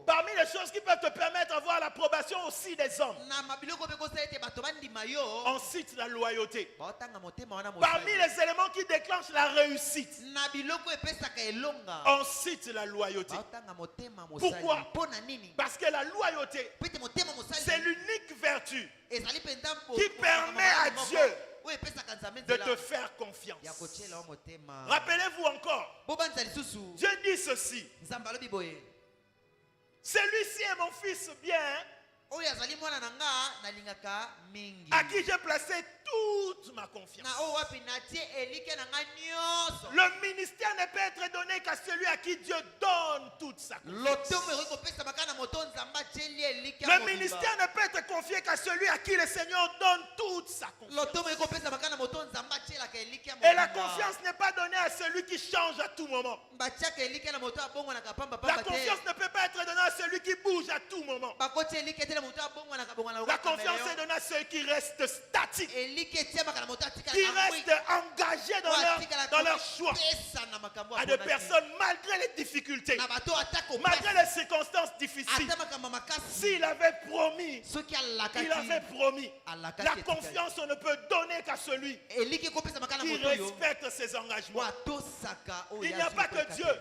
parmi les choses qui peuvent te permettre d'avoir l'approbation aussi des hommes, on cite la loyauté. Parmi les éléments qui déclenchent la réussite, on cite la loyauté. Pourquoi? Parce que la loyauté, c'est l'unique vertu qui permet à Dieu de te faire confiance. Rappelez-vous encore, Dieu dit ceci: celui-ci est mon fils bien à qui j'ai placé toute ma confiance. Le ministère ne peut être donné qu'à celui à qui Dieu donne toute sa confiance. Le ministère ne peut être confié qu'à celui à qui le Seigneur donne toute sa confiance. Et la confiance n'est pas donnée à celui qui change à tout moment. La confiance ne peut pas être donnée à celui qui bouge à tout moment. La confiance est donnée à ceux qui restent statiques, qui restent engagés dans leur choix, à des personnes malgré les difficultés, malgré les circonstances difficiles. S'il avait promis, il avait promis. La confiance, on ne peut donner qu'à celui qui respecte ses engagements. Il n'y a pas que Dieu.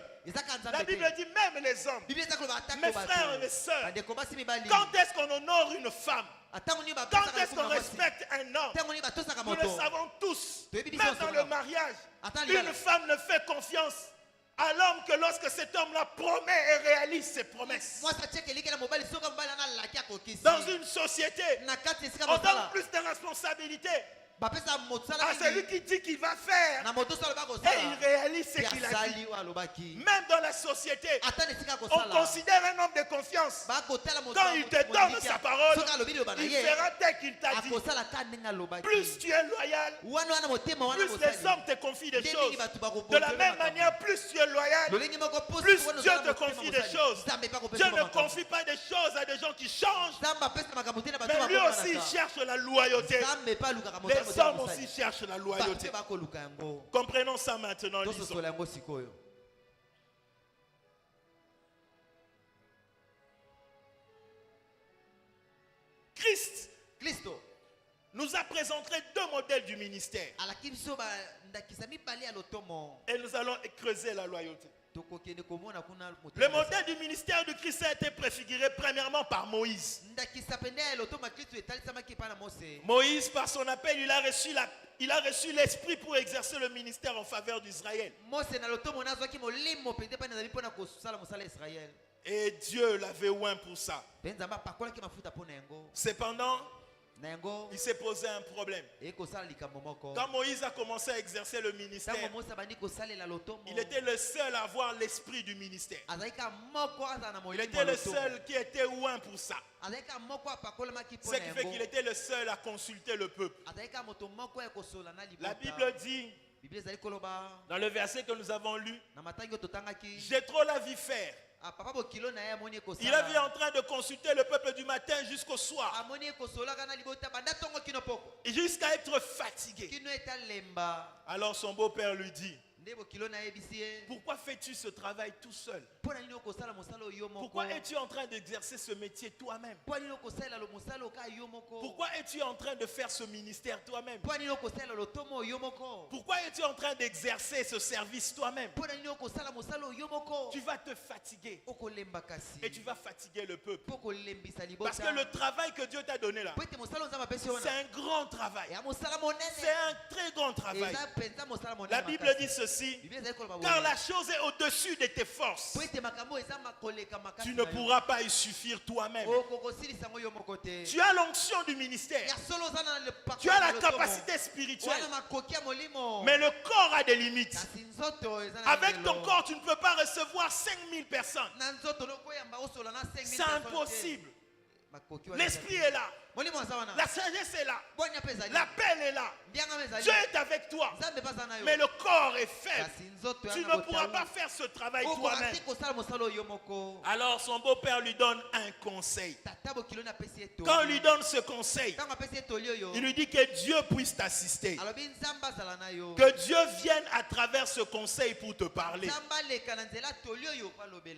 La Bible dit même les hommes, mes frères et mes sœurs, quand est-ce qu'on honore une femme? Quand est-ce qu'on respecte un homme? Nous le savons tous. Même dans le mariage, une femme ne fait confiance à l'homme que lorsque cet homme-là promet et réalise ses promesses. Dans une société, on donne plus de responsabilités à celui qui dit qu'il va faire et il réalise ce qu'il a dit. Même dans la société, on considère un homme de confiance. Quand il te donne sa parole, il fera tel qu'il t'a dit. Plus tu es loyal, plus les hommes te confient des choses. De la même manière, plus tu es loyal, plus Dieu te confie des choses. Dieu ne confie pas des choses à des gens qui changent, mais lui aussi il cherche la loyauté. Les hommes aussi cherchent la loyauté. Comprenons ça maintenant. Christ nous a présenté deux modèles du ministère. Et nous allons creuser la loyauté. Le modèle du ministère de Christ a été préfiguré premièrement par Moïse. Moïse, par son appel, il a reçu l'esprit pour exercer le ministère en faveur d'Israël. Et Dieu l'avait oint pour ça. Cependant, il s'est posé un problème. Quand Moïse a commencé à exercer le ministère, il était le seul à avoir l'esprit du ministère. Il était le seul qui était oint pour ça. Ce qui fait qu'il était le seul à consulter le peuple. La Bible dit, dans le verset que nous avons lu, Jéthro l'a vu faire. Il a vu en train de consulter le peuple du matin jusqu'au soir, jusqu'à être fatigué. Alors son beau-père lui dit, pourquoi fais-tu ce travail tout seul? Pourquoi es-tu en train d'exercer ce métier toi-même? Pourquoi es-tu en train de faire ce ministère toi-même? Pourquoi es-tu en train d'exercer ce service toi-même? Tu vas te fatiguer et tu vas fatiguer le peuple. Parce que le travail que Dieu t'a donné là, c'est un grand travail. C'est un très grand travail. La Bible dit ceci, car la chose est au-dessus de tes forces. Tu ne pourras pas y suffire toi-même. Tu as l'onction du ministère. Tu as la capacité spirituelle. Mais le corps a des limites. Avec ton corps, tu ne peux pas recevoir 5000 personnes. C'est impossible. L'esprit est là. La sagesse est là. L'appel est là. Dieu est avec toi. Mais le corps est faible. Tu ne pourras pas faire ce travail toi-même. Alors son beau-père lui donne un conseil. Quand on lui donne ce conseil, il lui dit que Dieu puisse t'assister. Que Dieu vienne à travers ce conseil pour te parler.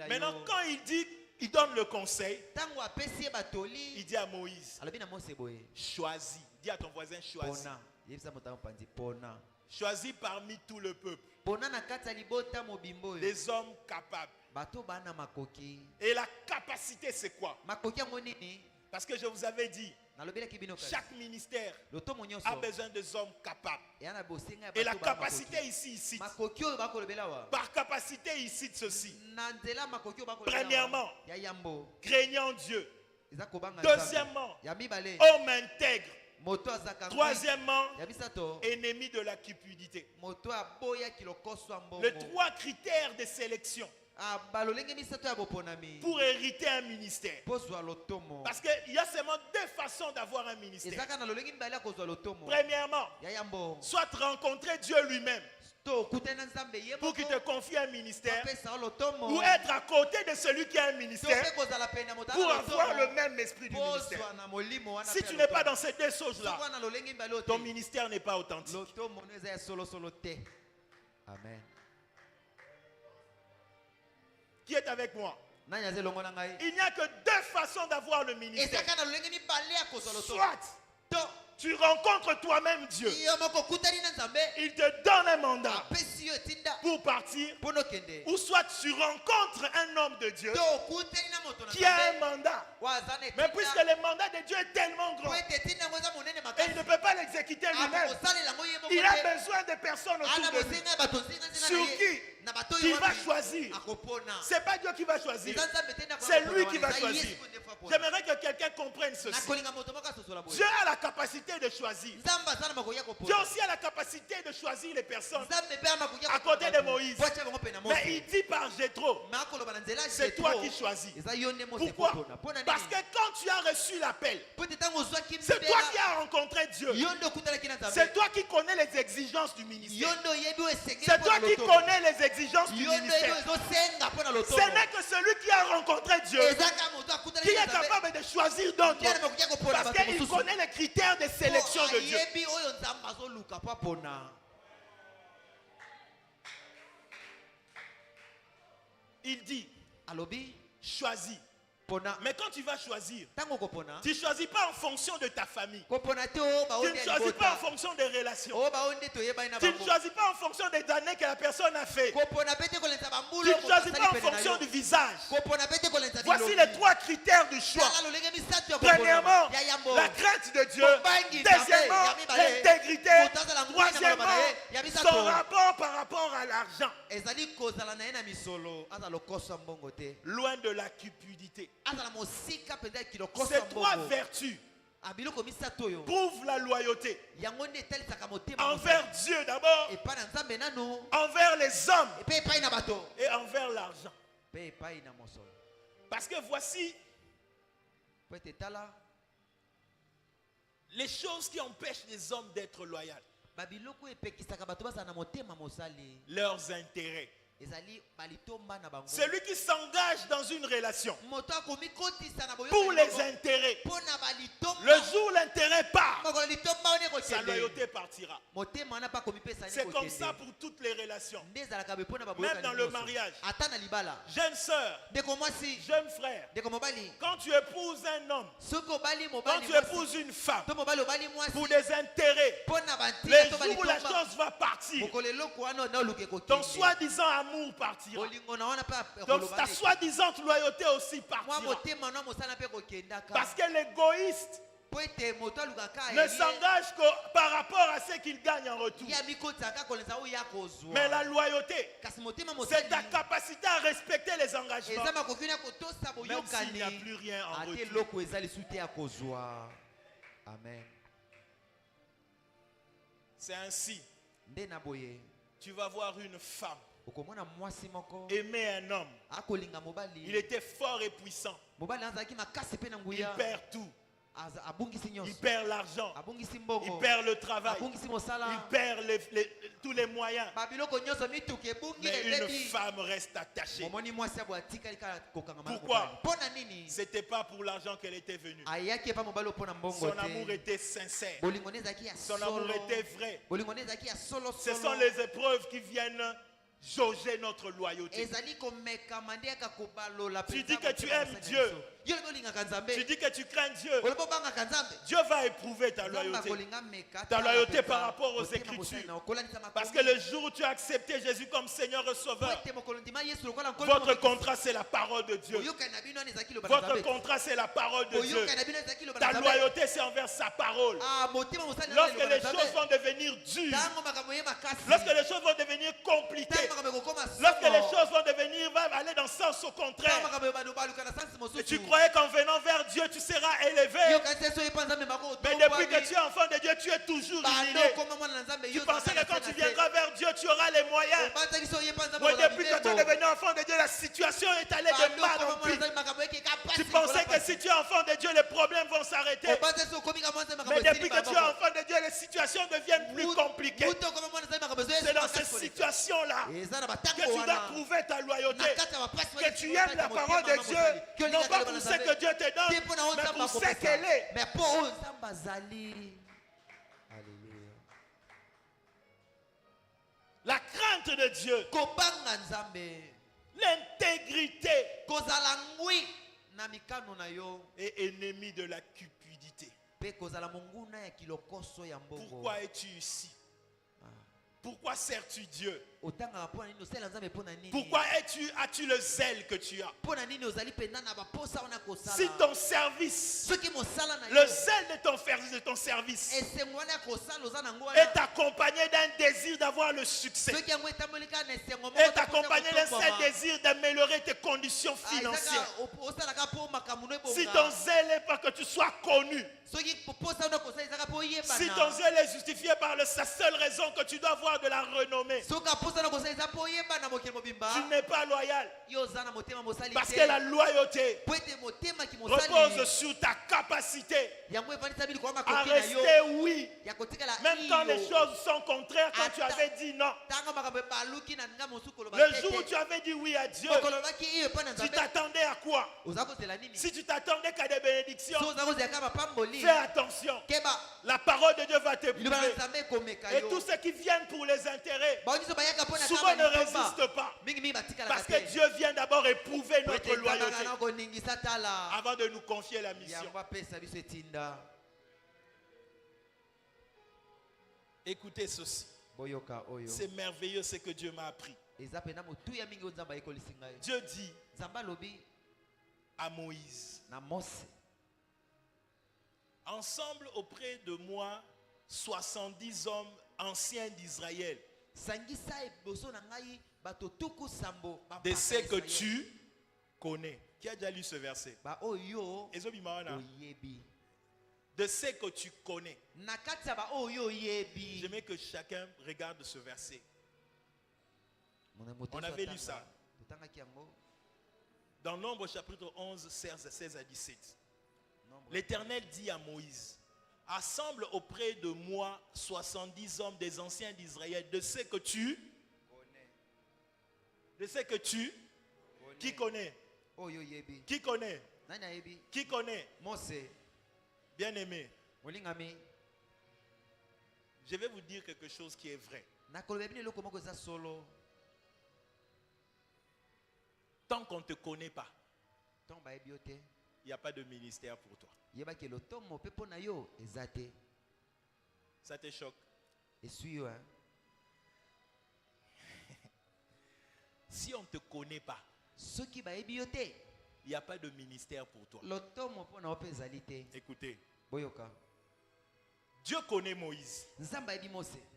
Maintenant, quand il donne le conseil, il dit à Moïse, choisis. Dis à ton voisin, choisis. Choisis parmi tout le peuple des hommes capables. Et la capacité, c'est quoi? Parce que je vous avais dit, chaque ministère a besoin des hommes capables. Et la capacité ici. Par capacité ici de ceci. Premièrement, craignant Dieu. Deuxièmement, homme intègre. Troisièmement, ennemi de la cupidité. Les trois critères de sélection pour hériter un ministère. Parce qu'il y a seulement deux façons d'avoir un ministère. Premièrement, soit rencontrer Dieu lui-même pour qu'il te confie un ministère, ou être à côté de celui qui a un ministère pour avoir le même esprit du ministère. Si tu n'es pas dans ces deux choses-là, ton ministère n'est pas authentique. Amen. Qui est avec moi? Il n'y a que deux façons d'avoir le ministère. Soit tu rencontres toi-même Dieu. Il te donne un mandat pour partir. Ou soit tu rencontres un homme de Dieu qui a un mandat. Mais puisque le mandat de Dieu est tellement grand, et il ne peut pas l'exécuter lui-même, il a besoin de personnes autour de lui sur qui il va choisir. Ce n'est pas Dieu qui va choisir, c'est lui qui va choisir. J'aimerais que quelqu'un comprenne ceci. Dieu a la capacité de choisir. Dieu aussi a la capacité de choisir les personnes à côté de Moïse. Mais il dit par Jéthro, c'est toi qui choisis. Pourquoi? Parce que quand tu as reçu l'appel, c'est toi qui as rencontré Dieu. C'est toi qui connais les exigences du ministère. C'est toi qui connais les exigences du ministère. Ce n'est que celui qui a rencontré Dieu qui est capable de choisir d'autres. Parce qu'il connaît les critères de sélection de Dieu. Il dit, choisis. Mais quand tu vas choisir, tu ne choisis pas en fonction de ta famille. Tu ne choisis pas en fonction des relations. Tu ne choisis pas en fonction des années que la personne a fait. Tu ne choisis pas en fonction du visage. Voici les trois critères du choix. Premièrement, la crainte de Dieu. Deuxièmement, l'intégrité. Troisièmement, son rapport par rapport à l'argent. Loin de la cupidité. Ces trois vertus prouvent la loyauté envers Dieu d'abord, envers les hommes et envers l'argent. Parce que voici les choses qui empêchent les hommes d'être loyaux. Leurs intérêts. Celui qui s'engage dans une relation pour les intérêts, le jour où l'intérêt part, sa loyauté partira. C'est comme ça pour toutes les relations. Même dans le mariage. Jeune sœur, jeune frère, quand tu épouses un homme, quand tu épouses une femme pour des intérêts, les jours où la chose va partir, ton soi-disant amour partira. Donc ta soi-disant loyauté aussi partira. Parce que l'égoïste ne s'engage que par rapport à ce qu'il gagne en retour. Mais la loyauté, c'est ta capacité à respecter les engagements, même s'il n'y a plus rien en retour. Amen. C'est ainsi. Tu vas voir une femme aimer un homme. Il était fort et puissant. Il perd tout. Il perd l'argent. Il perd le travail. Il perd tous les moyens. Mais une femme reste attachée. Pourquoi? Ce n'était pas pour l'argent qu'elle était venue. Son amour était sincère. Son amour était vrai. Ce sont les épreuves qui viennent jauger notre loyauté. Tu dis que tu aimes Dieu. Tu dis que tu crains Dieu. Dieu va éprouver ta loyauté. Ta loyauté par rapport aux Écritures. Parce que le jour où tu as accepté Jésus comme Seigneur et Sauveur, votre contrat c'est la parole de Dieu. Votre contrat c'est la parole de Dieu. Ta loyauté c'est envers sa parole. Lorsque les choses vont devenir dures, lorsque les choses vont devenir compliquées, lorsque les choses vont aller dans le sens au contraire, et tu crois croyais qu'en venant vers Dieu, tu seras élevé. Mais depuis que tu es enfant de Dieu, tu es toujours humilié. Tu pensais que quand tu viendras vers Dieu, tu auras les moyens. Mais depuis que tu es devenu enfant de Dieu, la situation est allée de mal en pis. Tu pensais que si tu es enfant de Dieu, les problèmes vont s'arrêter. Mais depuis que tu es enfant de Dieu, les situations deviennent plus compliquées. C'est dans ces situations-là que tu dois prouver ta loyauté. Que tu aimes la parole de Dieu, non pas pour ce que Dieu te donne, mais pour ce qu'elle est. La crainte de Dieu, l'intégrité est ennemi de la cupidité. Pourquoi es-tu ici? Pourquoi sers-tu Dieu? Pourquoi as-tu le zèle que tu as? Si ton service, le zèle de ton service est accompagné d'un désir d'avoir le succès, est accompagné d'un seul désir d'améliorer tes conditions financières, si ton zèle n'est pas que tu sois connu, si ton zèle est justifié par la seule raison que tu dois avoir de la renommée, tu n'es pas loyal. Parce que la loyauté repose sur ta capacité à rester oui. Même quand les choses sont contraires, quand tu avais dit non. Le jour où tu avais dit oui à Dieu, tu t'attendais à quoi? Si tu t'attendais qu'à des bénédictions, fais attention. La parole de Dieu va t'éprouver. Et tous ceux qui viennent pour les intérêts, souvent ne résistent pas. Parce que Dieu vient d'abord éprouver notre loyauté avant de nous confier la mission. Écoutez ceci. C'est merveilleux ce que Dieu m'a appris. Dieu dit à Moïse: ensemble auprès de moi 70 hommes anciens d'Israël, de ce que tu connais. Qui a déjà lu ce verset? De ce que tu connais. J'aimerais que chacun regarde ce verset. On avait lu ça dans Nombre chapitre 11, 16 à 17. L'Éternel dit à Moïse: assemble auprès de moi 70 hommes des anciens d'Israël, de ce que tu connais. De ce que tu connais. Qui connaît? Qui connaît? Qui connaît? Bien-aimé, je vais vous dire quelque chose qui est vrai. Tant qu'on ne te connaît pas, il n'y a pas de ministère pour toi. Ça te choque? Si on ne te connaît pas, il n'y a pas de ministère pour toi. Écoutez, Dieu connaît Moïse.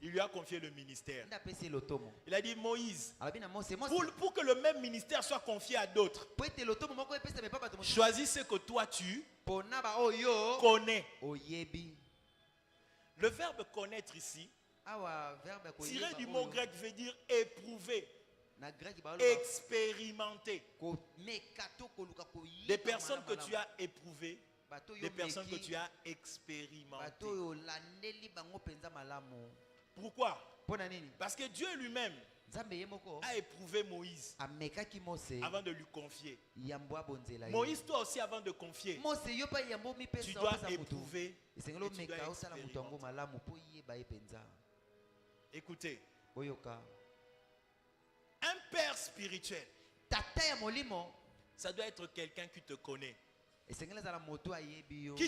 Il lui a confié le ministère. Il a dit: Moïse, pour que le même ministère soit confié à d'autres, choisis ce que toi tu connais. Le verbe connaître ici, tiré du mot grec, veut dire éprouver, expérimenter. Des personnes que tu as éprouvées, des personnes que tu as expérimentées. Pourquoi? Parce que Dieu lui-même a éprouvé Moïse avant de lui confier. Moïse, toi aussi, avant de confier, tu dois éprouver et tu dois expérimenter. Écoutez, un père spirituel, ça doit être quelqu'un qui te connaît, qui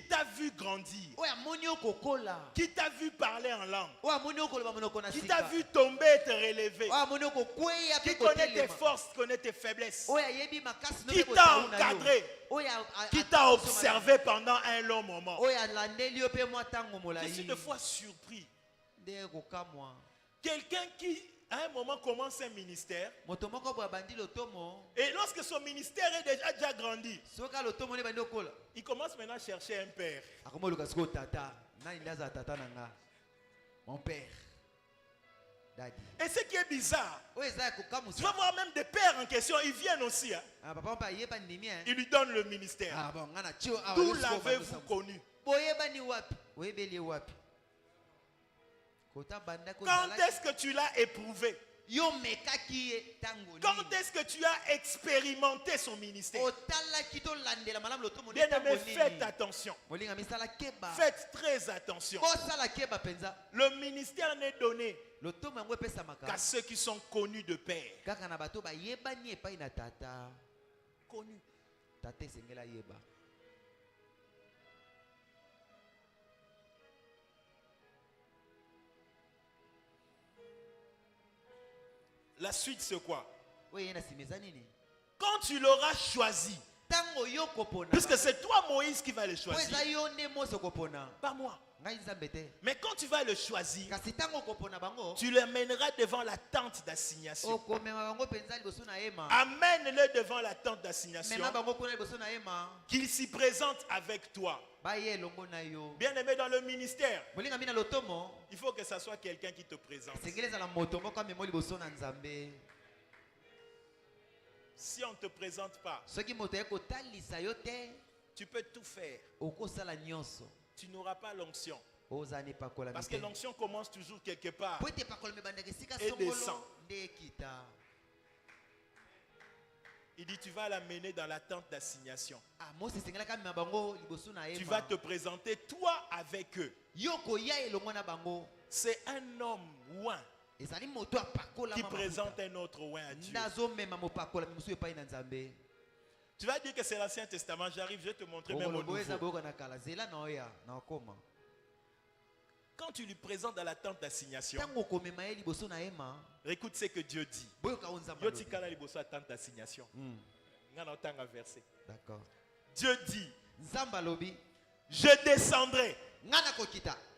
t'a vu grandir, qui t'a vu parler en langue, qui t'a vu tomber et te relever, qui connaît tes forces, qui connaît tes faiblesses, qui t'a encadré, qui t'a observé pendant un long moment. Je suis des fois surpris. Quelqu'un qui à un moment commence un ministère. Et lorsque son ministère est déjà grandi, il commence maintenant à chercher un père. Mon père. Et ce qui est bizarre, tu vas voir même des pères en question, ils viennent aussi. Hein. Ils lui donnent le ministère. D'où l'avez-vous connu? Quand est-ce que tu l'as éprouvé? Quand est-ce que tu as expérimenté son ministère? Bien-aimé, faites attention. Faites très attention. Le ministère n'est donné qu'à ceux qui sont connus de père. Connus. La suite, c'est quoi? Quand tu l'auras choisi, puisque c'est toi, Moïse, qui va le choisir, pas moi. Mais quand tu vas le choisir, tu l'amèneras devant la tente d'assignation. Amène-le devant la tente d'assignation, qu'il s'y présente avec toi. Bien aimé dans le ministère, il faut que ça soit quelqu'un qui te présente. Si on ne te présente pas, tu peux tout faire. Tu n'auras pas l'onction. Parce que l'onction commence toujours quelque part et descend. Il dit, tu vas l'amener dans la tente d'assignation. Tu vas te présenter toi avec eux. C'est un homme oint qui présente un autre oint à Dieu. Tu vas dire que c'est l'Ancien Testament. J'arrive, je vais te montrer même au Nouveau. Quand tu lui présentes dans la tente d'assignation, écoute ce que Dieu dit. D'accord. Dieu dit, je descendrai.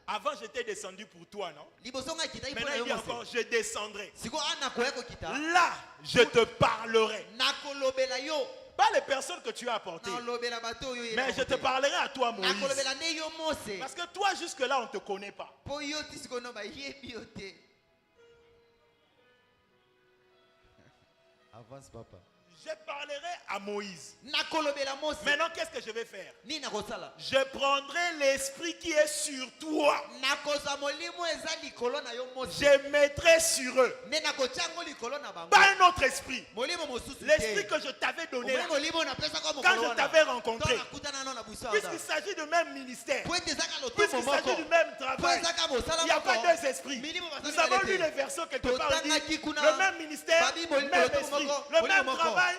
Avant, j'étais descendu pour toi, non? Maintenant, il dit encore, je descendrai. Là, je te parlerai. Pas les personnes que tu as apportées, mais je te parlerai à toi, Moïse. Parce que toi, jusque-là, on ne te connaît pas. Avance, papa. Je parlerai à Moïse. Maintenant, qu'est-ce que je vais faire? Je prendrai l'esprit qui est sur toi. Je mettrai sur eux. Pas un autre esprit. L'esprit que je t'avais donné là, quand je t'avais rencontré. Puisqu'il s'agit du même ministère, puisqu'il s'agit du même travail, il n'y a pas deux esprits. Nous avons lu les versets quelque part. Le même ministère, même esprit. Le même travail, même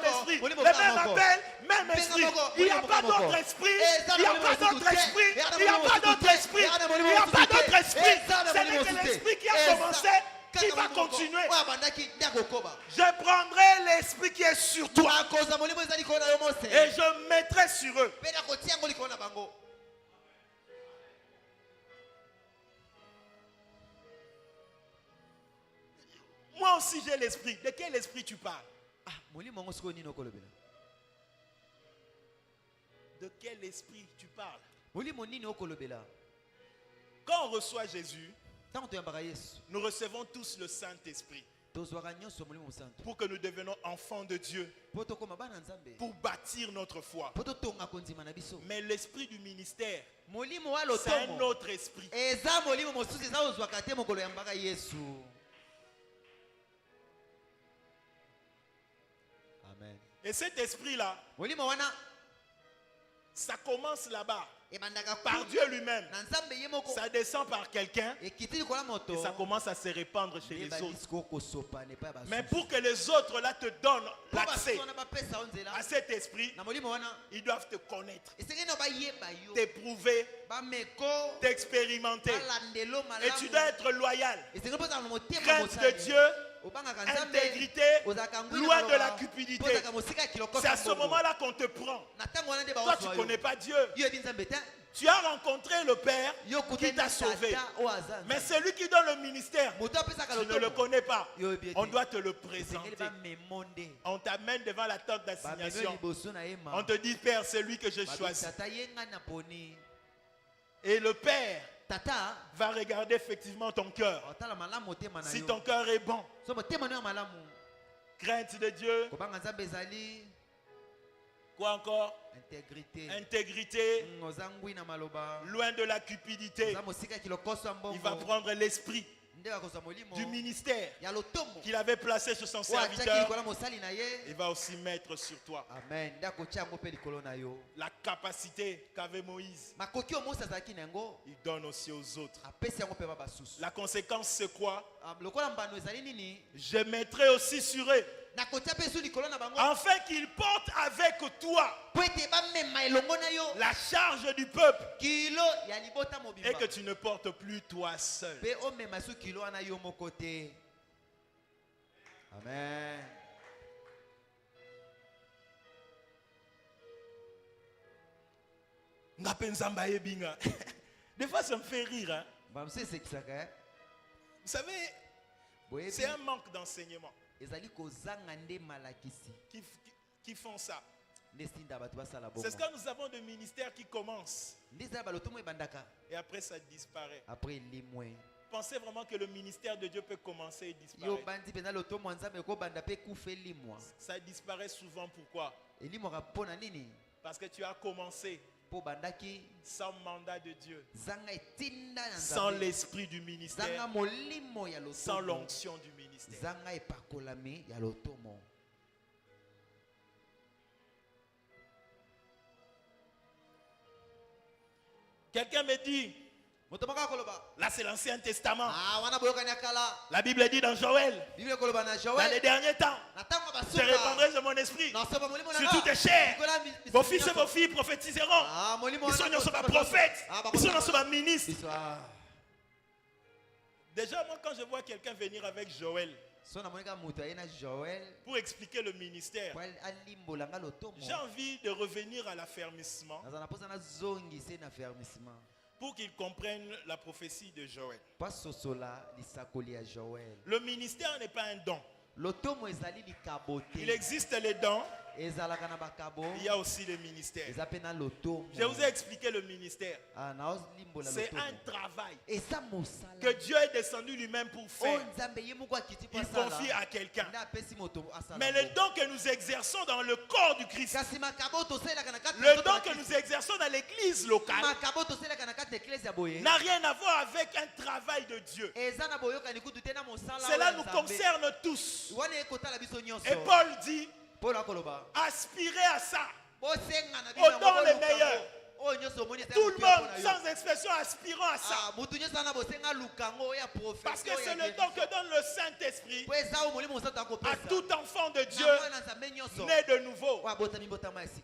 esprit, le même appel, même esprit. Il n'y a pas d'autre esprit. Il n'y a pas d'autre esprit. Il n'y a pas d'autre esprit. Il n'y a pas d'autre esprit. C'est l'esprit qui a commencé, qui va continuer. Je prendrai l'esprit qui est sur toi et je mettrai sur eux. Moi aussi j'ai l'esprit. De quel esprit tu parles? De quel esprit tu parles? Quand on reçoit Jésus, nous recevons tous le Saint-Esprit pour que nous devenions enfants de Dieu, pour bâtir notre foi. Mais l'esprit du ministère, c'est un autre esprit. Amen. Et cet esprit-là, ça commence là-bas, par Dieu lui-même. Ça descend par quelqu'un et ça commence à se répandre chez les autres. Mais pour que les autres là te donnent l'accès à cet esprit, ils doivent te connaître, t'éprouver, t'expérimenter. Et tu dois être loyal, crainte de Dieu, intégrité, loin de la cupidité. C'est à ce moment-là qu'on te prend. Toi, tu ne connais pas Dieu. Tu as rencontré le Père qui t'a sauvé. Mais celui qui donne le ministère, tu ne le connais pas. On doit te le présenter. On t'amène devant la tente d'assignation. On te dit, Père, c'est lui que j'ai choisi. Et le Père va regarder effectivement ton cœur. Si ton cœur est bon, crainte de Dieu. Quoi encore? Intégrité. Loin de la cupidité. Il va prendre l'esprit du ministère qu'il avait placé sur son serviteur. Il va aussi mettre sur toi la capacité qu'avait Moïse. Il donne aussi aux autres. La conséquence c'est quoi? Je mettrai aussi sur eux afin qu'ils portent avec toi la charge du peuple et que tu ne portes plus toi seul. Amen. Des fois ça me fait rire. Hein? Vous savez, c'est un manque d'enseignement qui font ça. C'est ce que nous avons de ministères qui commencent et après ça disparaît. Pensez vraiment que le ministère de Dieu peut commencer et disparaître? Ça disparaît souvent. Pourquoi? Parce que tu as commencé sans mandat de Dieu, sans l'esprit du ministère, sans l'onction du ministère. Quelqu'un me dit, là c'est l'Ancien Testament. La Bible dit dans Joël, dans les derniers temps, je répandrai de mon esprit sur toutes tes chairs. Vos fils et vos filles prophétiseront. Ils sont pas prophètes, ils sont pas ministres. Déjà, moi, quand je vois quelqu'un venir avec Joël pour expliquer le ministère, j'ai envie de revenir à l'affermissement pour qu'ils comprennent la prophétie de Joël. Le ministère n'est pas un don. Il existe les dons. Il y a aussi le ministère. Je vous ai expliqué le ministère. C'est un travail que Dieu est descendu lui-même pour faire. Il confie à quelqu'un. Mais le don que nous exerçons dans le corps du Christ, le don que nous exerçons dans l'église locale, n'a rien à voir avec un travail de Dieu. Cela nous concerne tous. Et Paul dit, aspirez à ça, aux dons les meilleurs. Tout le monde, sans expression, aspirant à ça. Parce que c'est le don que donne le Saint-Esprit à tout enfant de Dieu né de nouveau.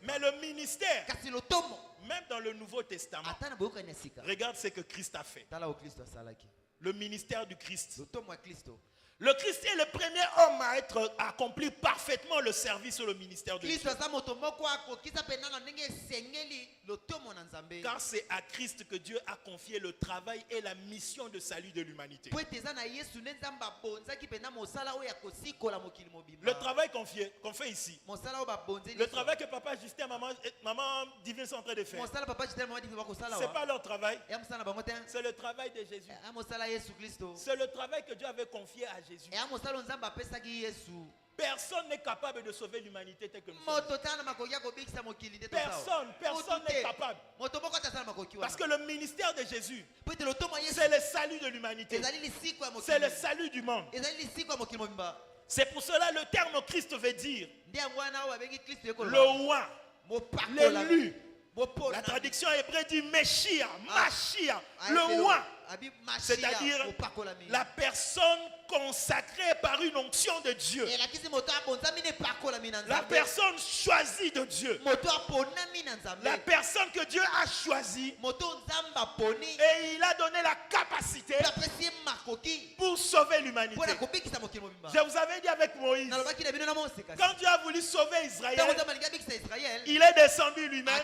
Mais le ministère, même dans le Nouveau Testament, regarde ce que Christ a fait. Le ministère du Christ. Le Christ est le premier homme à être accompli parfaitement le service sur le ministère de Dieu. Car c'est à Christ que Dieu a confié le travail et la mission de salut de l'humanité. Le travail qu'on fait ici, le travail que papa Justin et maman Divine sont en train de faire, c'est pas leur travail, c'est le travail de Jésus. C'est le travail que Dieu avait confié à Jésus. Personne n'est capable de sauver l'humanité telle que nous sommes. Personne n'est capable. Parce que le ministère de Jésus, c'est le salut de l'humanité. C'est le salut du monde. C'est pour cela le terme Christ veut dire le roi, l'élu. La traduction hébraïque dit Meshia, Machia, le roi, C'est-à-dire la personne consacrée par une onction de Dieu. La personne choisie de Dieu. La personne que Dieu a choisie. Et il a donné la capacité pour sauver l'humanité. Je vous avais dit avec Moïse, quand Dieu a voulu sauver Israël, il est descendu lui-même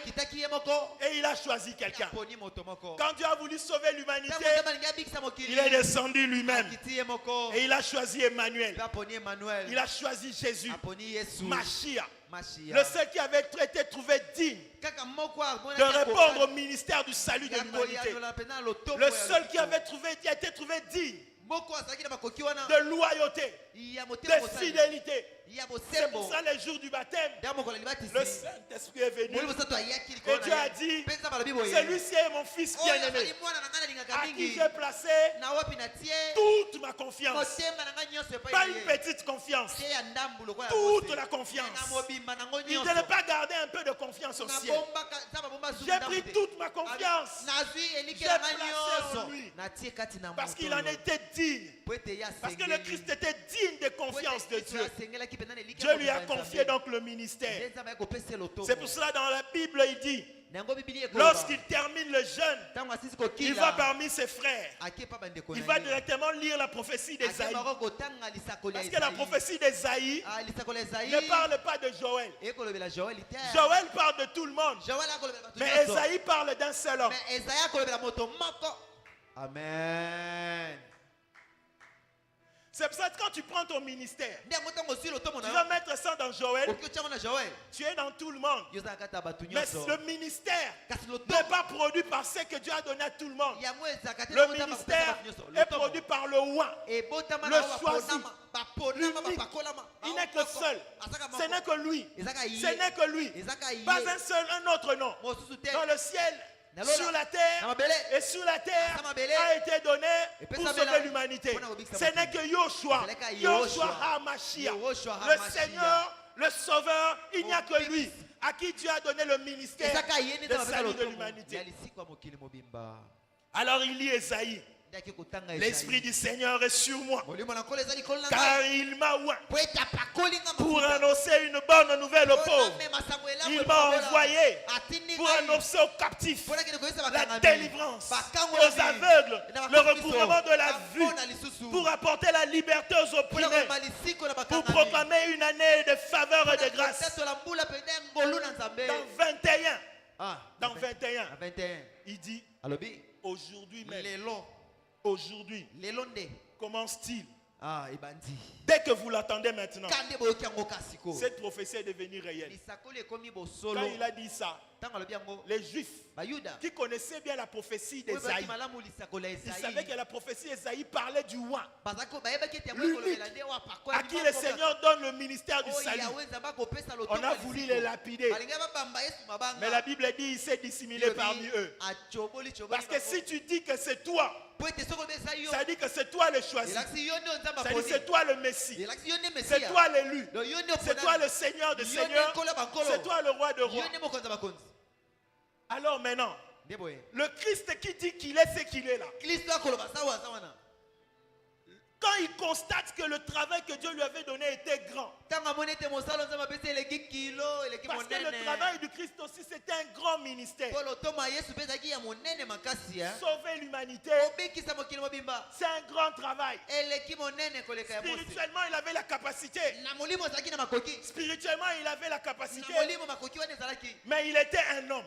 et il a choisi quelqu'un. Quand Dieu a voulu sauver l'humanité, il est descendu lui-même et il a choisi Emmanuel. Il a choisi Jésus, Mashiach, le seul qui avait été trouvé digne de répondre au ministère du salut de l'humanité. Le seul qui avait été trouvé digne de loyauté, de fidélité. C'est pour ça les jours du baptême, le Saint-Esprit est venu et Dieu a dit, celui-ci est mon fils bien-aimé à qui j'ai placé toute ma confiance. Pas une petite confiance, toute la confiance. Il ne pas garder un peu de confiance au ciel. J'ai pris toute ma confiance, j'ai placé en lui parce qu'il en était digne, parce que le Christ était digne de confiance de Dieu. Dieu lui a confié donc le ministère. C'est pour cela dans la Bible il dit, lorsqu'il termine le jeûne, il va parmi ses frères. Il va directement lire la prophétie d'Ésaïe. Parce que la prophétie d'Ésaïe ne parle pas de Joël. Joël parle de tout le monde. Mais Ésaïe parle d'un seul homme. Amen. C'est pour ça que quand tu prends ton ministère, tu vas mettre ça dans Joël. Tu es dans tout le monde. Mais le ministère n'est pas produit par ce que Dieu a donné à tout le monde. Le ministère est produit par le roi, le choisi, l'unique. Il n'est que seul. Ce n'est que lui. Ce n'est que lui. Pas un autre nom. Dans le ciel, sur la terre et sur la terre a été donné pour sauver l'humanité. Ce n'est que Yoshua, Yoshua HaMashiach, le Seigneur, le Sauveur. Il n'y a que lui à qui Dieu a donné le ministère de salut de l'humanité. Alors il lit Ésaïe. L'Esprit du Seigneur est sur moi, car il m'a oint pour annoncer une bonne nouvelle aux pauvres. Il m'a envoyé pour annoncer aux captifs la délivrance, aux aveugles le recouvrement de la vue, pour apporter la liberté aux opprimés, pour proclamer une année de faveur et de grâce. Dans 21, il dit, aujourd'hui même, aujourd'hui, commence-t-il? Dès que vous l'attendez maintenant, cette prophétie est devenue réelle. Quand il a dit ça, les Juifs qui connaissaient bien la prophétie d'Ésaïe, ils savaient que la prophétie d'Ésaïe parlait du roi, l'unique à qui le Seigneur donne le ministère du salut. On a voulu les lapider, mais la Bible dit qu'il s'est dissimulé parmi eux. Parce que si tu dis que c'est toi, ça dit que c'est toi le choisi, ça dit que c'est toi le Messie, c'est toi l'élu, c'est toi le Seigneur de Seigneurs, c'est toi le roi de rois. Alors maintenant, le Christ qui dit qu'il est ce qu'il est là, quand il constate que le travail que Dieu lui avait donné était grand, parce que le travail du Christ aussi c'était un grand ministère, sauver l'humanité, c'est un grand travail. Spirituellement il avait la capacité, mais il était un homme,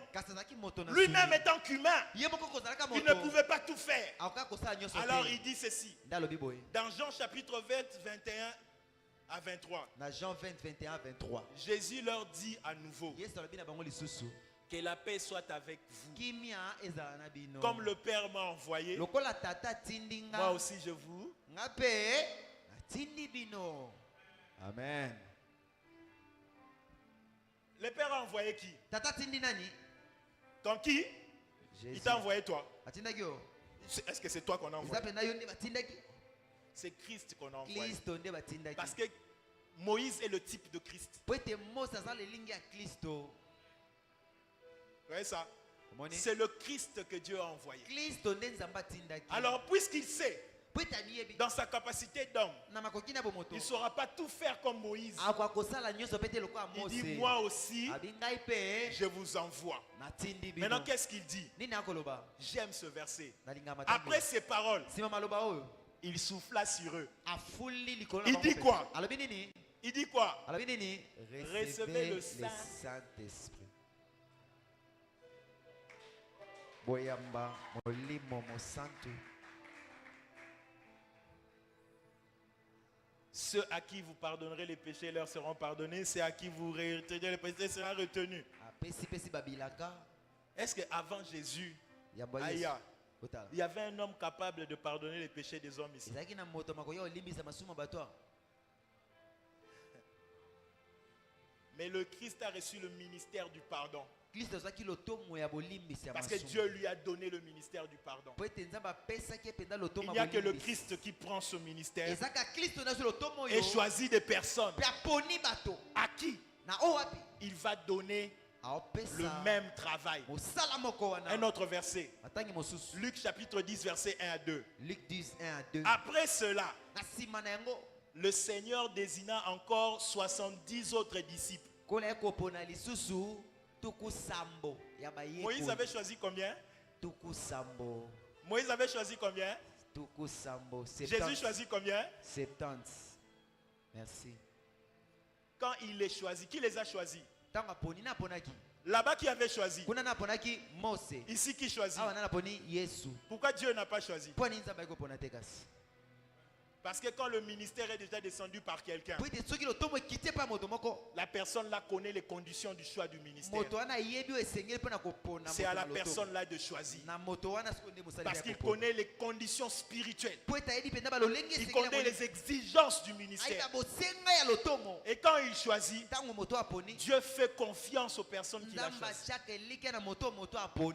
lui-même étant qu'humain, il ne pouvait pas tout faire. Alors il dit ceci dans Jean chapitre 20, 21 à 23. Jean 20, 21 à 23. Jésus leur dit à nouveau que la paix soit avec vous. Comme le Père m'a envoyé, moi aussi je vous. Amen. Le Père a envoyé qui? Ton qui? Jésus. Il t'a envoyé toi. Est-ce que c'est toi qu'on a envoyé? C'est Christ qu'on a envoyé. Parce que Moïse est le type de Christ. Vous voyez ça? C'est le Christ que Dieu a envoyé. Alors, puisqu'il sait, dans sa capacité d'homme, il ne saura pas tout faire comme Moïse. Il dit, moi aussi, je vous envoie. Maintenant, qu'est-ce qu'il dit? J'aime ce verset. Après ces paroles, il souffla sur eux. Il dit quoi? Il dit quoi? Recevez le Saint-Esprit. Ceux à qui vous pardonnerez les péchés leur seront pardonnés. Ceux à qui vous retirez les péchés seront retenus. Est-ce qu'avant Jésus, il y avait un homme capable de pardonner les péchés des hommes ici? Mais le Christ a reçu le ministère du pardon. Parce que Dieu lui a donné le ministère du pardon. Il n'y a que le Christ qui prend ce ministère et choisit des personnes à qui il va donner le même travail. Un autre verset. Luc chapitre 10 verset 1 à 2. Après cela, le Seigneur désigna encore 70 autres disciples. Moïse avait choisi combien? Moïse avait choisi combien? Jésus choisit combien? 70. Merci. Quand il les choisit, qui les a choisis? Là-bas, qui avait choisi? Ici, qui choisit? Pourquoi Dieu n'a pas choisi? Parce que quand le ministère est déjà descendu par quelqu'un, la personne là connaît les conditions du choix du ministère. C'est à la personne là de choisir. Parce qu'il connaît les conditions spirituelles. Il connaît les exigences du ministère. Et quand il choisit, Dieu fait confiance aux personnes qu'il a choisies.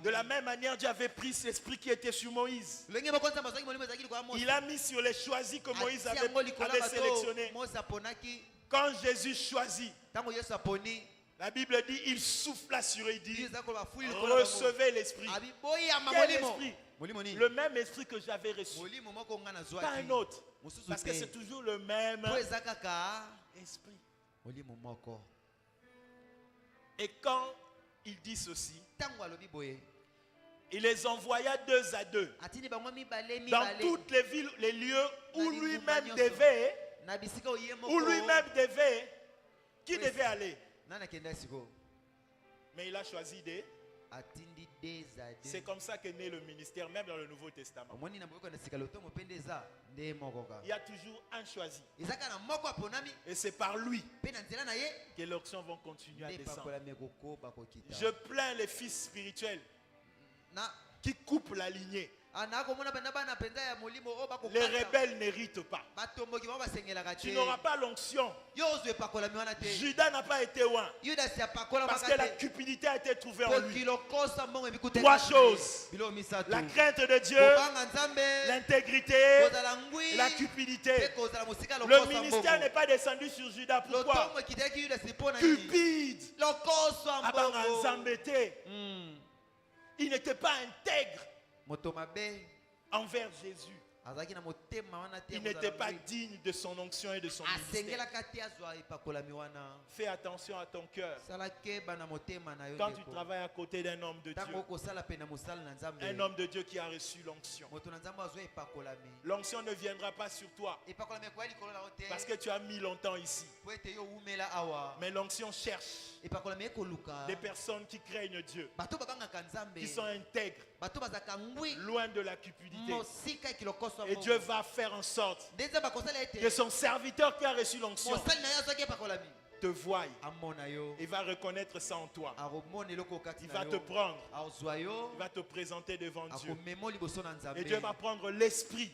De la même manière, Dieu avait pris l'esprit qui était sur Moïse. Il a mis sur les choisis que Moïse avait sélectionné. Quand Jésus choisit, la Bible dit, il souffla sur eux, il dit, recevez l'esprit. Quel esprit? Le même esprit que j'avais reçu. Pas un autre. Parce que c'est toujours le même esprit. Et quand il dit ceci, il les envoya 2 à 2 dans toutes les villes, les lieux où lui-même devait, qui devait aller. Mais il a choisi des. C'est comme ça qu'est né le ministère, même dans le Nouveau Testament. Il y a toujours un choisi. Et c'est par lui que les options vont continuer à descendre. Je plains les fils spirituels qui coupent la lignée. Les rebelles n'héritent pas. Tu n'auras pas l'onction. Judas n'a pas été loin. Parce que la cupidité a été trouvée en lui. 3 choses. La crainte de Dieu, l'intégrité et la cupidité. Le ministère n'est pas descendu sur Judas. Pourquoi? Cupide. Il n'était pas intègre envers Jésus. Il n'était pas digne de son onction et de son ministère. Fais attention à ton cœur. Quand tu travailles à côté d'un homme de Dieu, un homme de Dieu qui a reçu l'onction, l'onction ne viendra pas sur toi parce que tu as mis longtemps ici. Mais l'onction cherche des personnes qui craignent Dieu, qui sont intègres, loin de la cupidité. Et Dieu va faire en sorte que son serviteur qui a reçu l'onction te voie. Il va reconnaître ça en toi. Il va te prendre. Il va te présenter devant Dieu. Et Dieu va prendre l'esprit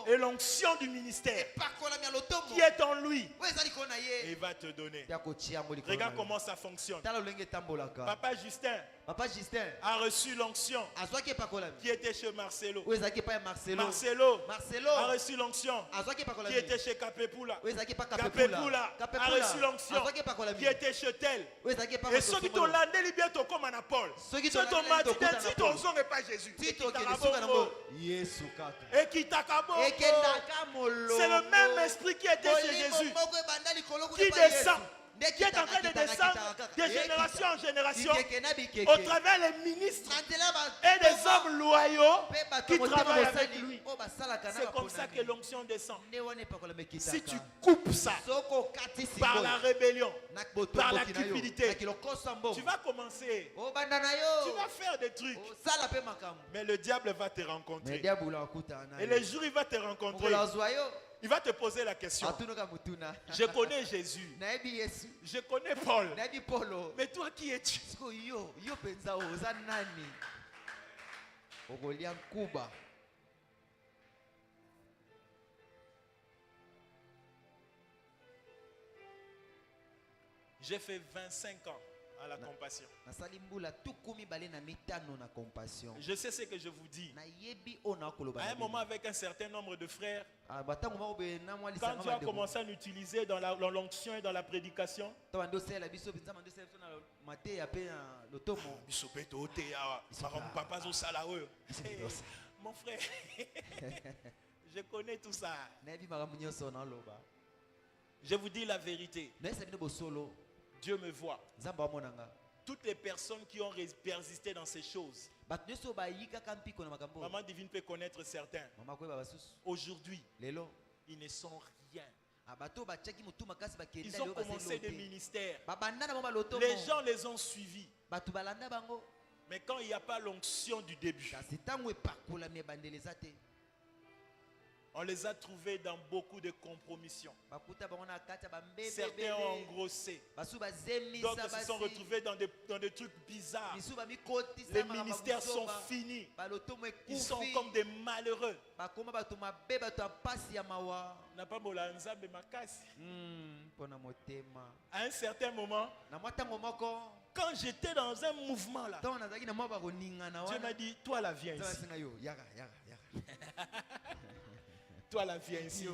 et l'onction du ministère qui est en lui. Et il va te donner. Regarde comment ça fonctionne. Papa Justin, Papa Justin a reçu l'onction qui était chez Marcelo. Marcelo a reçu l'onction qui était chez Capepula. Capepula a reçu l'onction qui était chez Tel. Et ceux qui t'ont landé bientôt comme un Paul. Ceux qui t'ont dit si ton sang n'est pas Jésus. Et qui t'acabo. C'est le même esprit qui était chez Jésus qui descend, qui est en train de descendre de génération en génération au travers des ministres et des hommes loyaux qui travaillent avec lui. C'est comme ça que l'onction descend. Si tu coupes ça par la rébellion, par la cupidité, tu vas commencer, tu vas faire des trucs, mais le diable va te rencontrer. Et le jour il va te rencontrer, il va te poser la question. Je connais Jésus. Je connais Paul. Mais toi, qui es-tu? J'ai fait 25 ans à la compassion. Je sais ce que je vous dis. À un moment, avec un certain nombre de frères, quand tu as commencé à l'utiliser dans l'onction et dans la prédication, mon frère, je connais tout ça. Je vous dis la vérité. Dieu me voit. Toutes les personnes qui ont persisté dans ces choses, Maman Divine peut connaître certains. Aujourd'hui, ils ne sont rien. Ils ont commencé des ministères. Les gens les ont suivis. Mais quand il n'y a pas l'onction du début, on les a trouvés dans beaucoup de compromissions. Certains ont engrossé. D'autres se sont retrouvés dans des trucs bizarres. Les ministères sont finis. Ils sont comme des malheureux. À un certain moment, quand j'étais dans un mouvement là, Dieu m'a dit, toi là viens ici. Toi là viens ici.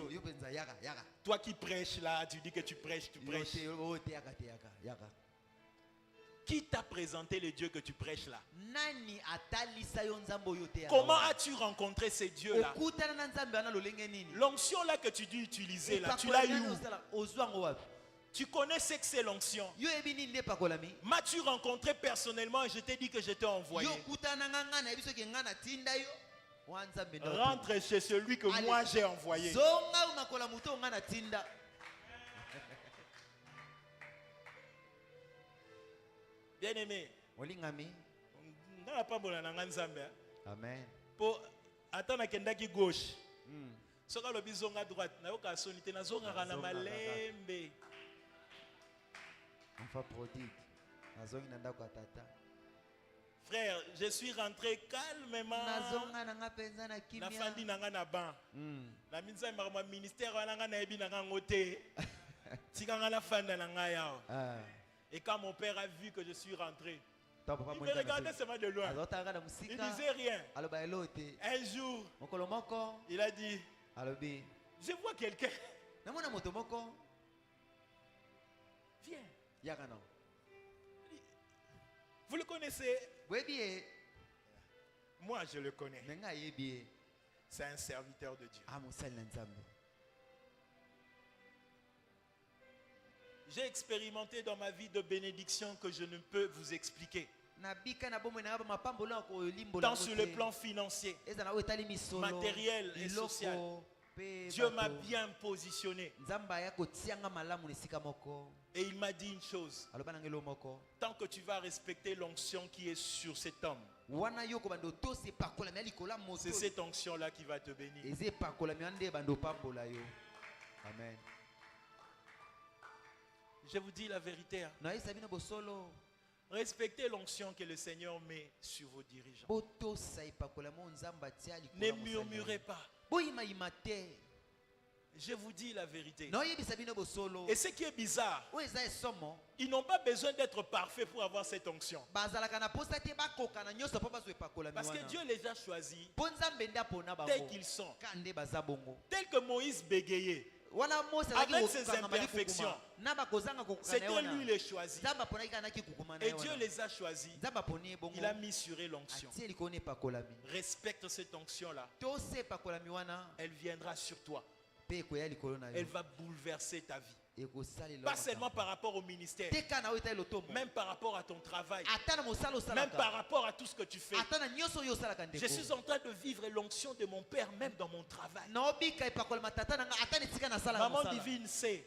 Toi qui prêches là, tu dis que tu prêches, Qui t'a présenté le Dieu que tu prêches là? Comment as-tu rencontré ces dieux là? L'onction là que tu dis utiliser là, tu l'as eu où? Tu connais ce que c'est l'onction? M'as-tu rencontré personnellement et je t'ai dit que je t'ai envoyé? Rentre chez celui que moi j'ai envoyé. Bien aimé. Amen. Pour attendre qu'il gauche. Soka lobi zonga droite. Na yoka sonité na zonga kana malembe. Enfant prodigue. Na zongi nanda kwa tata. Frère, je suis rentré calmement. Na fandi nanga na ban. Na minza ma ministère nanga na ebi nanga ngote. Tikanga na fanda nanga yao. Et quand mon père a vu que je suis rentré, il me regardait seulement de loin. Il ne disait rien. Un jour, il a dit, je vois quelqu'un. Viens. Vous le connaissez? Moi, je le connais. C'est un serviteur de Dieu. J'ai expérimenté dans ma vie de bénédiction que je ne peux vous expliquer. Tant sur le plan financier, matériel et social. Dieu m'a bien positionné. Et il m'a dit une chose. Tant que tu vas respecter l'onction qui est sur cet homme, c'est cette onction-là qui va te bénir. Amen. Je vous dis la vérité. Respectez l'onction que le Seigneur met sur vos dirigeants. Ne murmurez pas. Je vous dis la vérité. Et ce qui est bizarre, ils n'ont pas besoin d'être parfaits pour avoir cette onction. Parce que Dieu les a choisis tels qu'ils sont. Tel que Moïse bégayait. Avec ses imperfections, c'était lui les choisi. Et Dieu les a choisis. Il a mis sur eux l'onction. Respecte cette onction-là. Elle viendra sur toi. Elle va bouleverser ta vie. Pas seulement par rapport au ministère, même par rapport à ton travail, même par rapport à tout ce que tu fais. Je suis en train de vivre l'onction de mon Père même dans mon travail. Maman divine sait.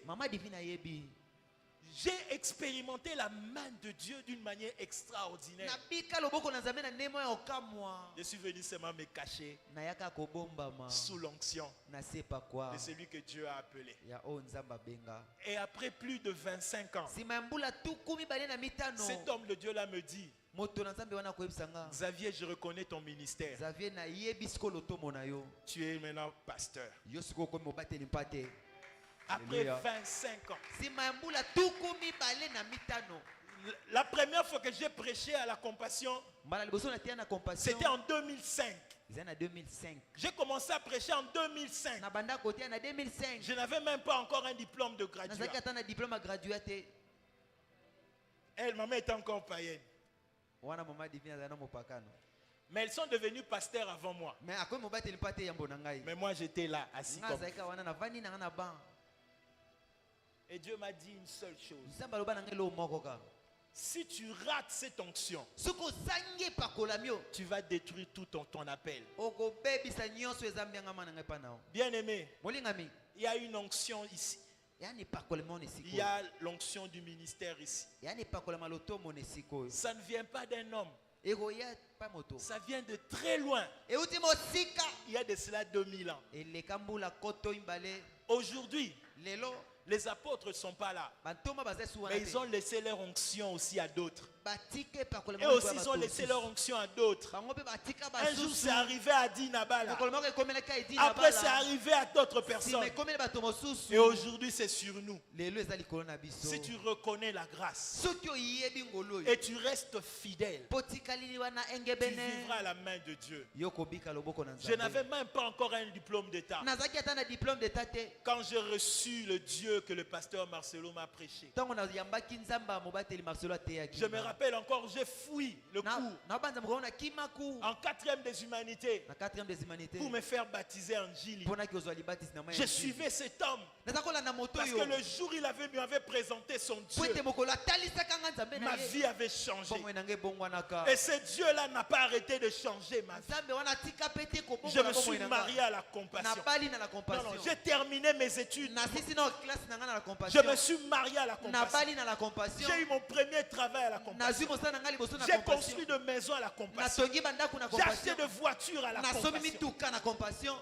J'ai expérimenté la main de Dieu d'une manière extraordinaire. Je suis venu seulement me cacher sous l'onction de celui que Dieu a appelé. Et après plus de 25 ans, cet homme de Dieu là me dit: Xavier, je reconnais ton ministère. Tu es maintenant pasteur. Après 25 ans. La première fois que j'ai prêché à la compassion, c'était en 2005. J'ai commencé à prêcher en 2005. Je n'avais même pas encore un diplôme de graduat. Elle, maman, était encore païenne. Mais elles sont devenues pasteurs avant moi. Mais moi, j'étais là, assis comme ça. Et Dieu m'a dit une seule chose. Si tu rates cette onction, tu vas détruire tout ton appel. Bien-aimé, il y a une onction ici. Il y a l'onction du ministère ici. Ça ne vient pas d'un homme. Ça vient de très loin. Il y a de cela 2000 ans. Aujourd'hui, les apôtres ne sont pas là. Mais ils ont laissé leur onction aussi à d'autres. Et aussi ils ont laissé leur onction à d'autres. Un jour c'est arrivé à Dinabala. Après c'est arrivé à d'autres personnes. Et aujourd'hui c'est sur nous. Si tu reconnais la grâce et tu restes fidèle, tu vivras à la main de Dieu. Je n'avais même pas encore un diplôme d'état. Quand j'ai reçu le Dieu que le pasteur Marcelo m'a prêché, je me rappelle encore, j'ai fui le cours en 4e des humanités pour me faire baptiser en Gili. Je suivais cet homme parce que le jour où il m'avait présenté son Dieu, ma vie avait changé. Et ce Dieu-là n'a pas arrêté de changer ma vie. Je me suis marié à la compassion. Non, j'ai terminé mes études. Je me suis marié à la compassion. J'ai eu mon premier travail à la compassion. J'ai construit de maisons à la compassion. J'ai acheté de voitures à la compassion.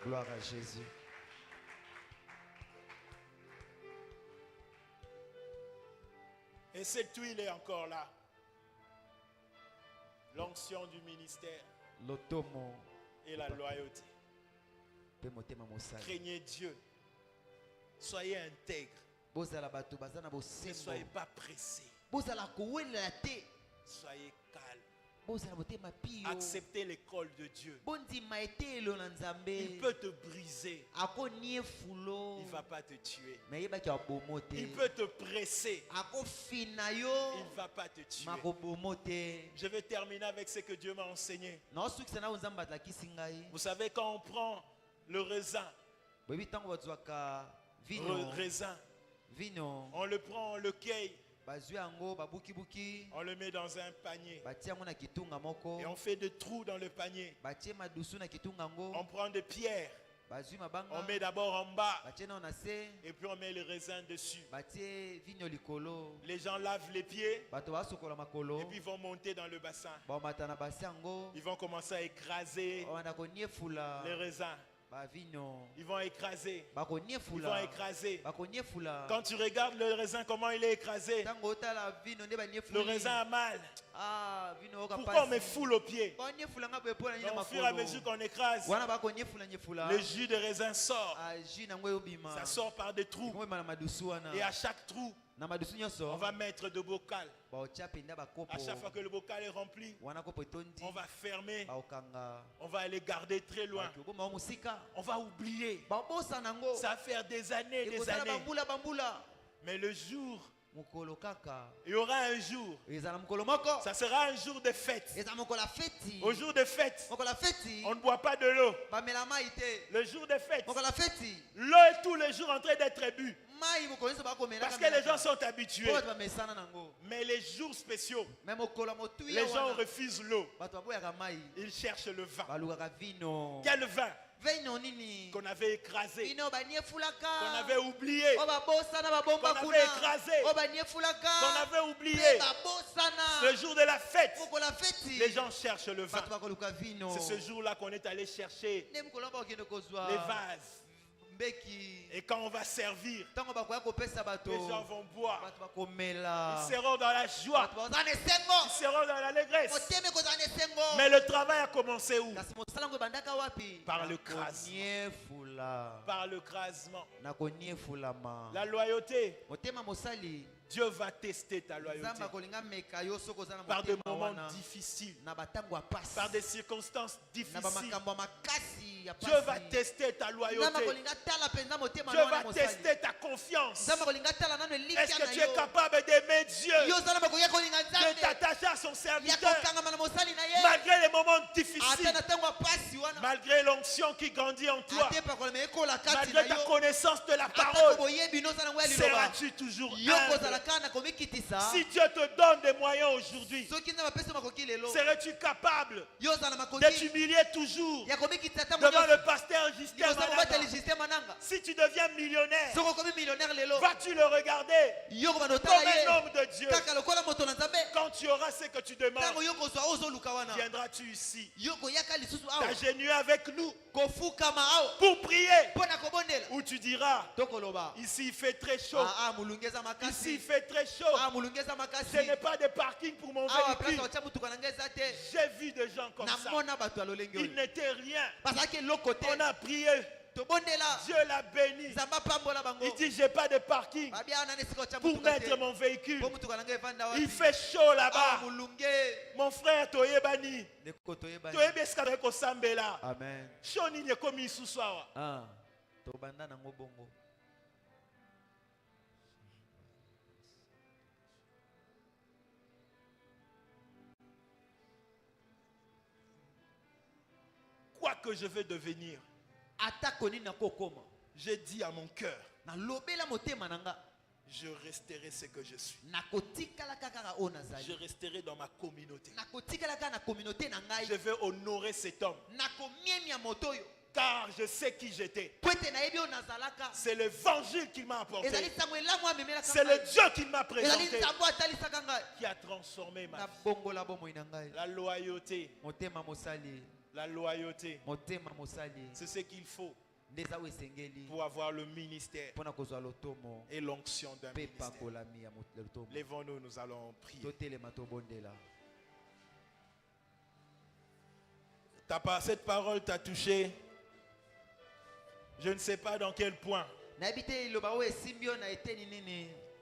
Gloire à Jésus. Et cette huile est encore là. L'onction du ministère et la loyauté. Craignez Dieu. Soyez intègres. Ne soyez pas pressés. Soyez calmes. Acceptez l'école de Dieu. Il peut te briser. Il ne va pas te tuer. Il peut te presser. Il ne va pas te tuer. Je vais terminer avec ce que Dieu m'a enseigné. Vous savez, quand on prend le raisin, on le prend, on le cueille, on le met dans un panier et on fait des trous dans le panier. On prend des pierres, on met d'abord en bas et puis on met le raisin dessus. Les gens lavent les pieds et puis ils vont monter dans le bassin. Ils vont commencer à écraser les raisins. Ils vont écraser. Ils vont écraser. Quand tu regardes le raisin, comment il est écrasé. Le raisin a mal. Pourquoi on me foule aux pieds? Donc, au fur et à mesure qu'on écrase, le jus de raisin sort. Ça sort par des trous. Et à chaque trou, on va mettre de bocal. À chaque fois que le bocal est rempli, on va fermer. On va aller garder très loin. On va oublier. Ça va faire des années, des années. Mais le jour, il y aura un jour, ça sera un jour de fête. Au jour de fête, on ne boit pas de l'eau. Le jour de fête, l'eau est tous les jours en train d'être bu. Parce que les gens sont habitués. Mais les jours spéciaux, les gens refusent l'eau. Ils cherchent le vin. Quel vin? Qu'on avait écrasé, qu'on avait oublié, qu'on avait écrasé, qu'on avait oublié. Le jour de la fête, les gens cherchent le vin. C'est ce jour-là qu'on est allé chercher les vases. Et quand on va servir, les gens vont boire. Ils seront dans la joie. Ils seront dans l'allégresse. Mais le travail a commencé où? Par le crasement. Par le crasement. La loyauté. Dieu va tester ta loyauté par des moments difficiles, par des circonstances difficiles. Dieu va tester ta loyauté. Dieu va tester ta confiance. Est-ce que tu es capable d'aimer Dieu, de t'attacher à son serviteur malgré les moments difficiles, malgré l'onction qui grandit en toi, malgré ta connaissance de la parole? Seras-tu toujours humble? Si Dieu te donne des moyens aujourd'hui, serais-tu capable de t'humilier toujours devant le pasteur Justin Mananga? Si tu deviens millionnaire, vas-tu le regarder comme un homme de Dieu? Quand tu auras ce que tu demandes, viendras-tu ici t'agenouiller avec nous pour prier? Ou tu diras, ici il fait très chaud, ici il fait très chaud, ce n'est pas de parking pour mon véhicule. J'ai vu des gens comme ça, ils n'étaient rien. On a prié, Dieu l'a béni. Il dit, j'ai pas de parking pour mettre mon véhicule. Il fait chaud là-bas. Mon frère Toyebani, Toyebeska ko sambela. Amen. Chaud ni comme isuswa. Quoi que je veux devenir, j'ai dit à mon cœur, je resterai ce que je suis. Je resterai dans ma communauté. Je vais honorer cet homme. Car je sais qui j'étais. C'est l'évangile qu'il m'a apporté. C'est le Dieu qu'il m'a présenté qui a transformé ma vie. La loyauté. La loyauté. C'est ce qu'il faut pour avoir le ministère et l'onction d'un ministère. Lèvons-nous, nous allons prier. Cette parole t'a touché. Je ne sais pas dans quel point.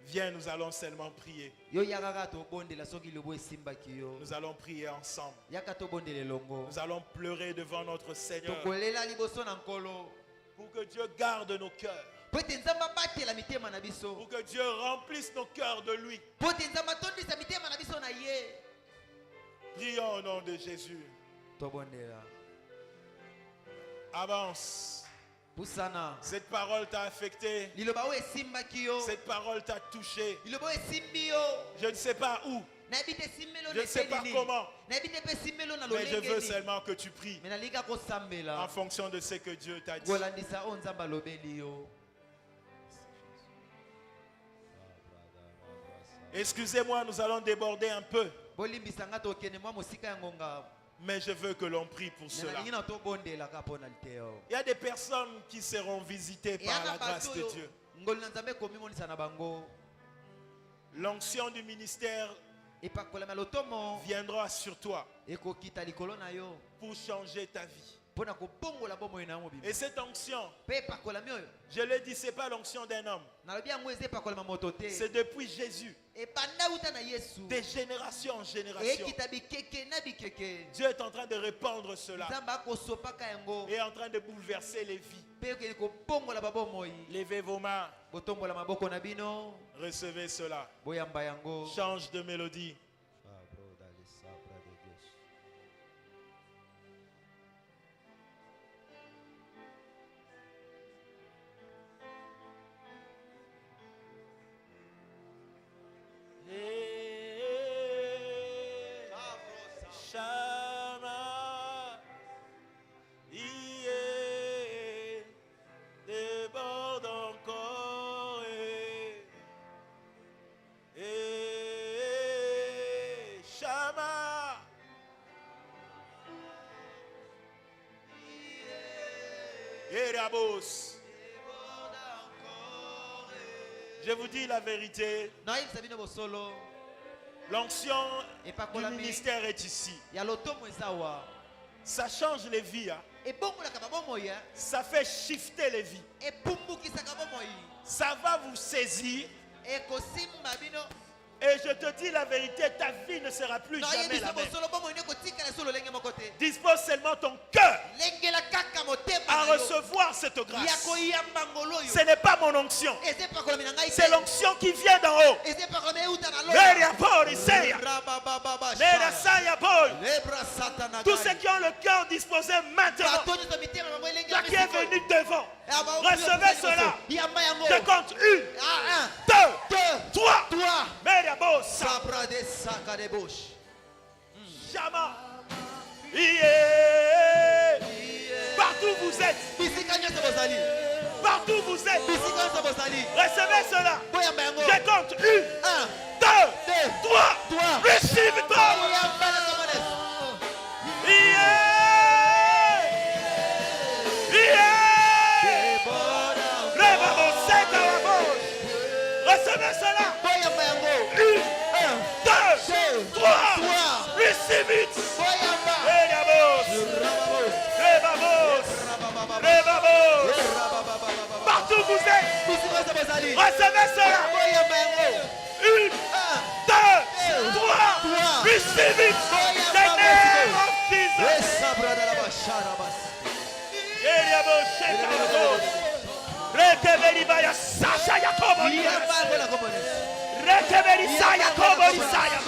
Viens, nous allons seulement prier. Nous allons prier ensemble. Nous allons pleurer devant notre Seigneur pour que Dieu garde nos cœurs. Pour que Dieu remplisse nos cœurs de lui. Prions au nom de Jésus. Avance. Cette parole t'a affecté. Cette parole t'a touché. Je ne sais pas où. Je ne sais pas comment. Mais je veux seulement que tu pries en fonction de ce que Dieu t'a dit. Excusez-moi, nous allons déborder un peu. Mais je veux que l'on prie pour cela. Il y a des personnes qui seront visitées par la grâce de Dieu. L'onction du ministère viendra sur toi pour changer ta vie. Et cette onction, je le dis, ce n'est pas l'onction d'un homme. C'est depuis Jésus. De génération en génération. Dieu est en train de répandre cela. Et en train de bouleverser les vies. Levez vos mains. Recevez cela. Change de mélodie. Je vous dis la vérité. L'onction du ministère est ici. Ça change les vies. Ça fait shifter les vies. Ça va vous saisir. Et je te dis la vérité, ta vie ne sera plus jamais la même. Dispose seulement ton cœur à recevoir cette grâce. Ce n'est pas mon onction. C'est l'onction qui vient d'en haut. Tous ceux qui ont le cœur disposé maintenant, toi qui es venu devant, recevez cela. Je compte 1, 2, 3. Shama. Partout vous êtes. Partout vous êtes. Recevez cela. Je compte 1, 2, 3. Receive it all. Recevez cela. 1, 2, 3. Receive it. Partout vous êtes. Recevez cela. 1, 2, 3. Receive it. The name of Jesus. Rekeberibaya Sasha Yakobo. Rekeberisaya Kobo Isaya.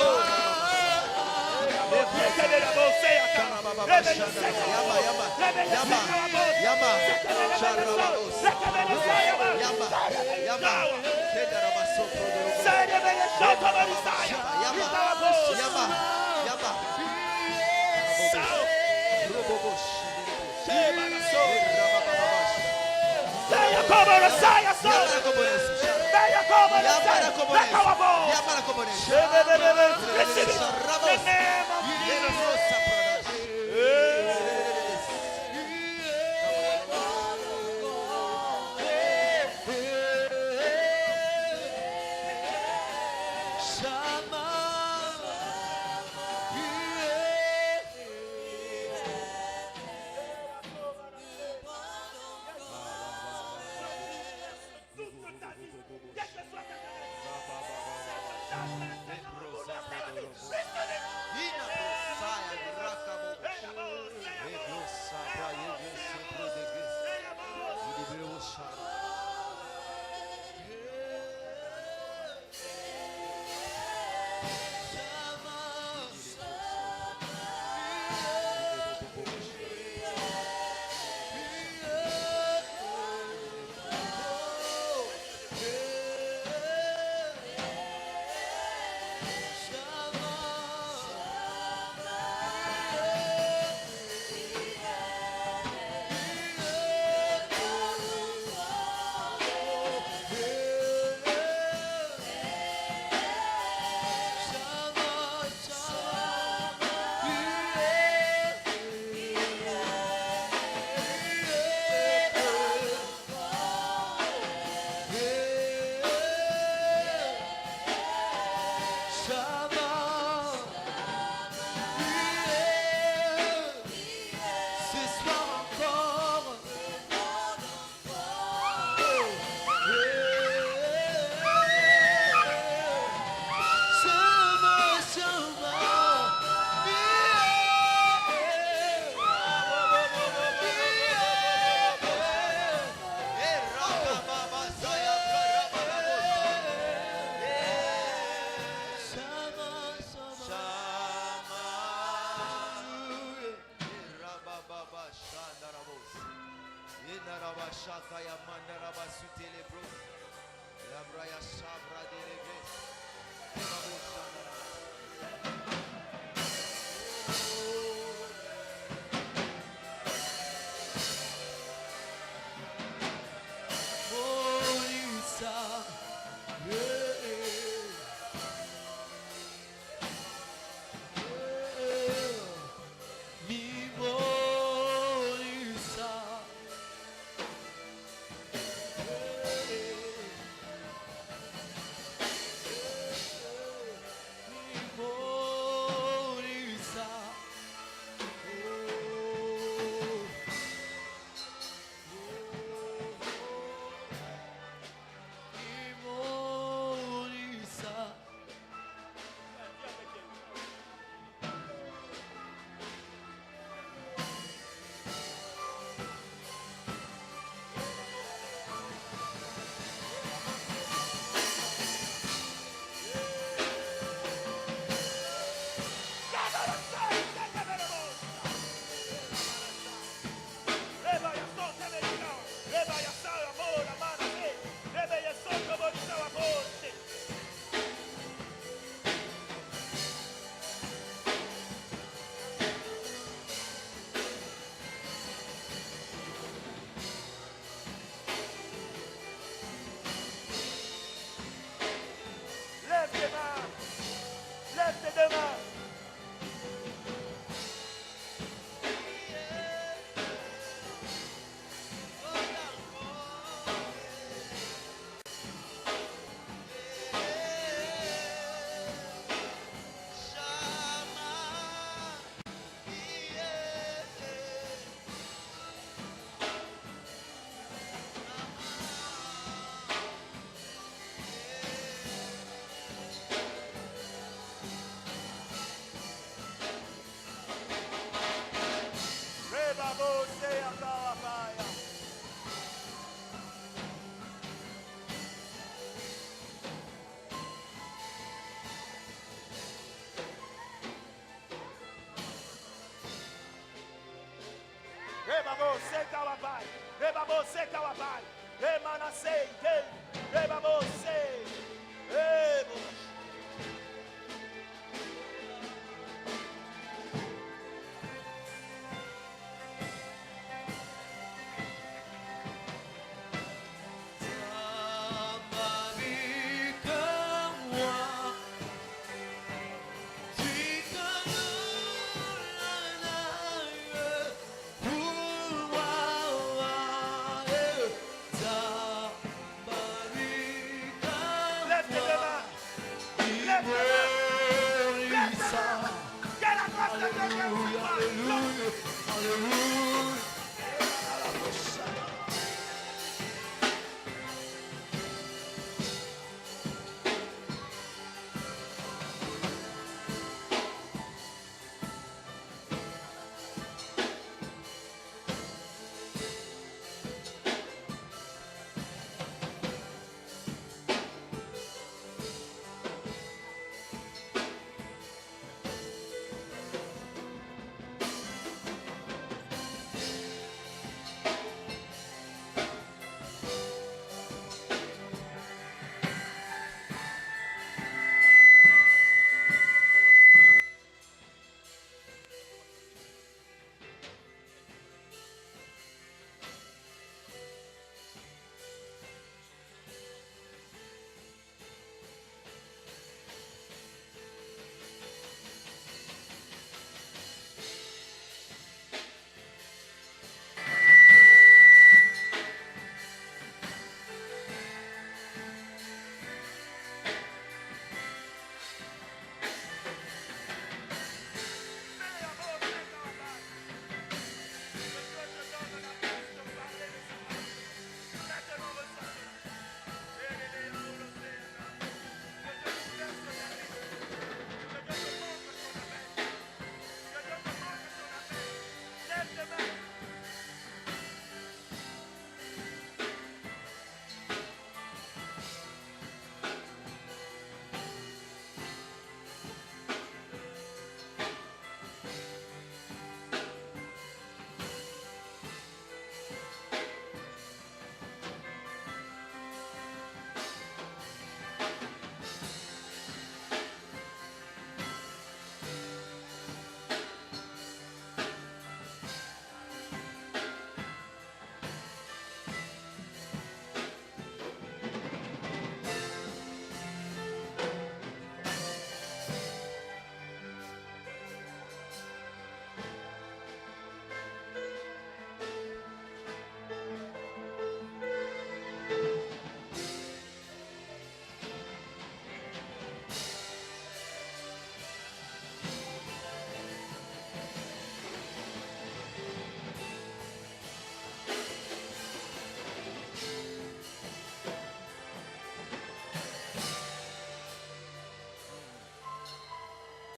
Remanase, Rebabose,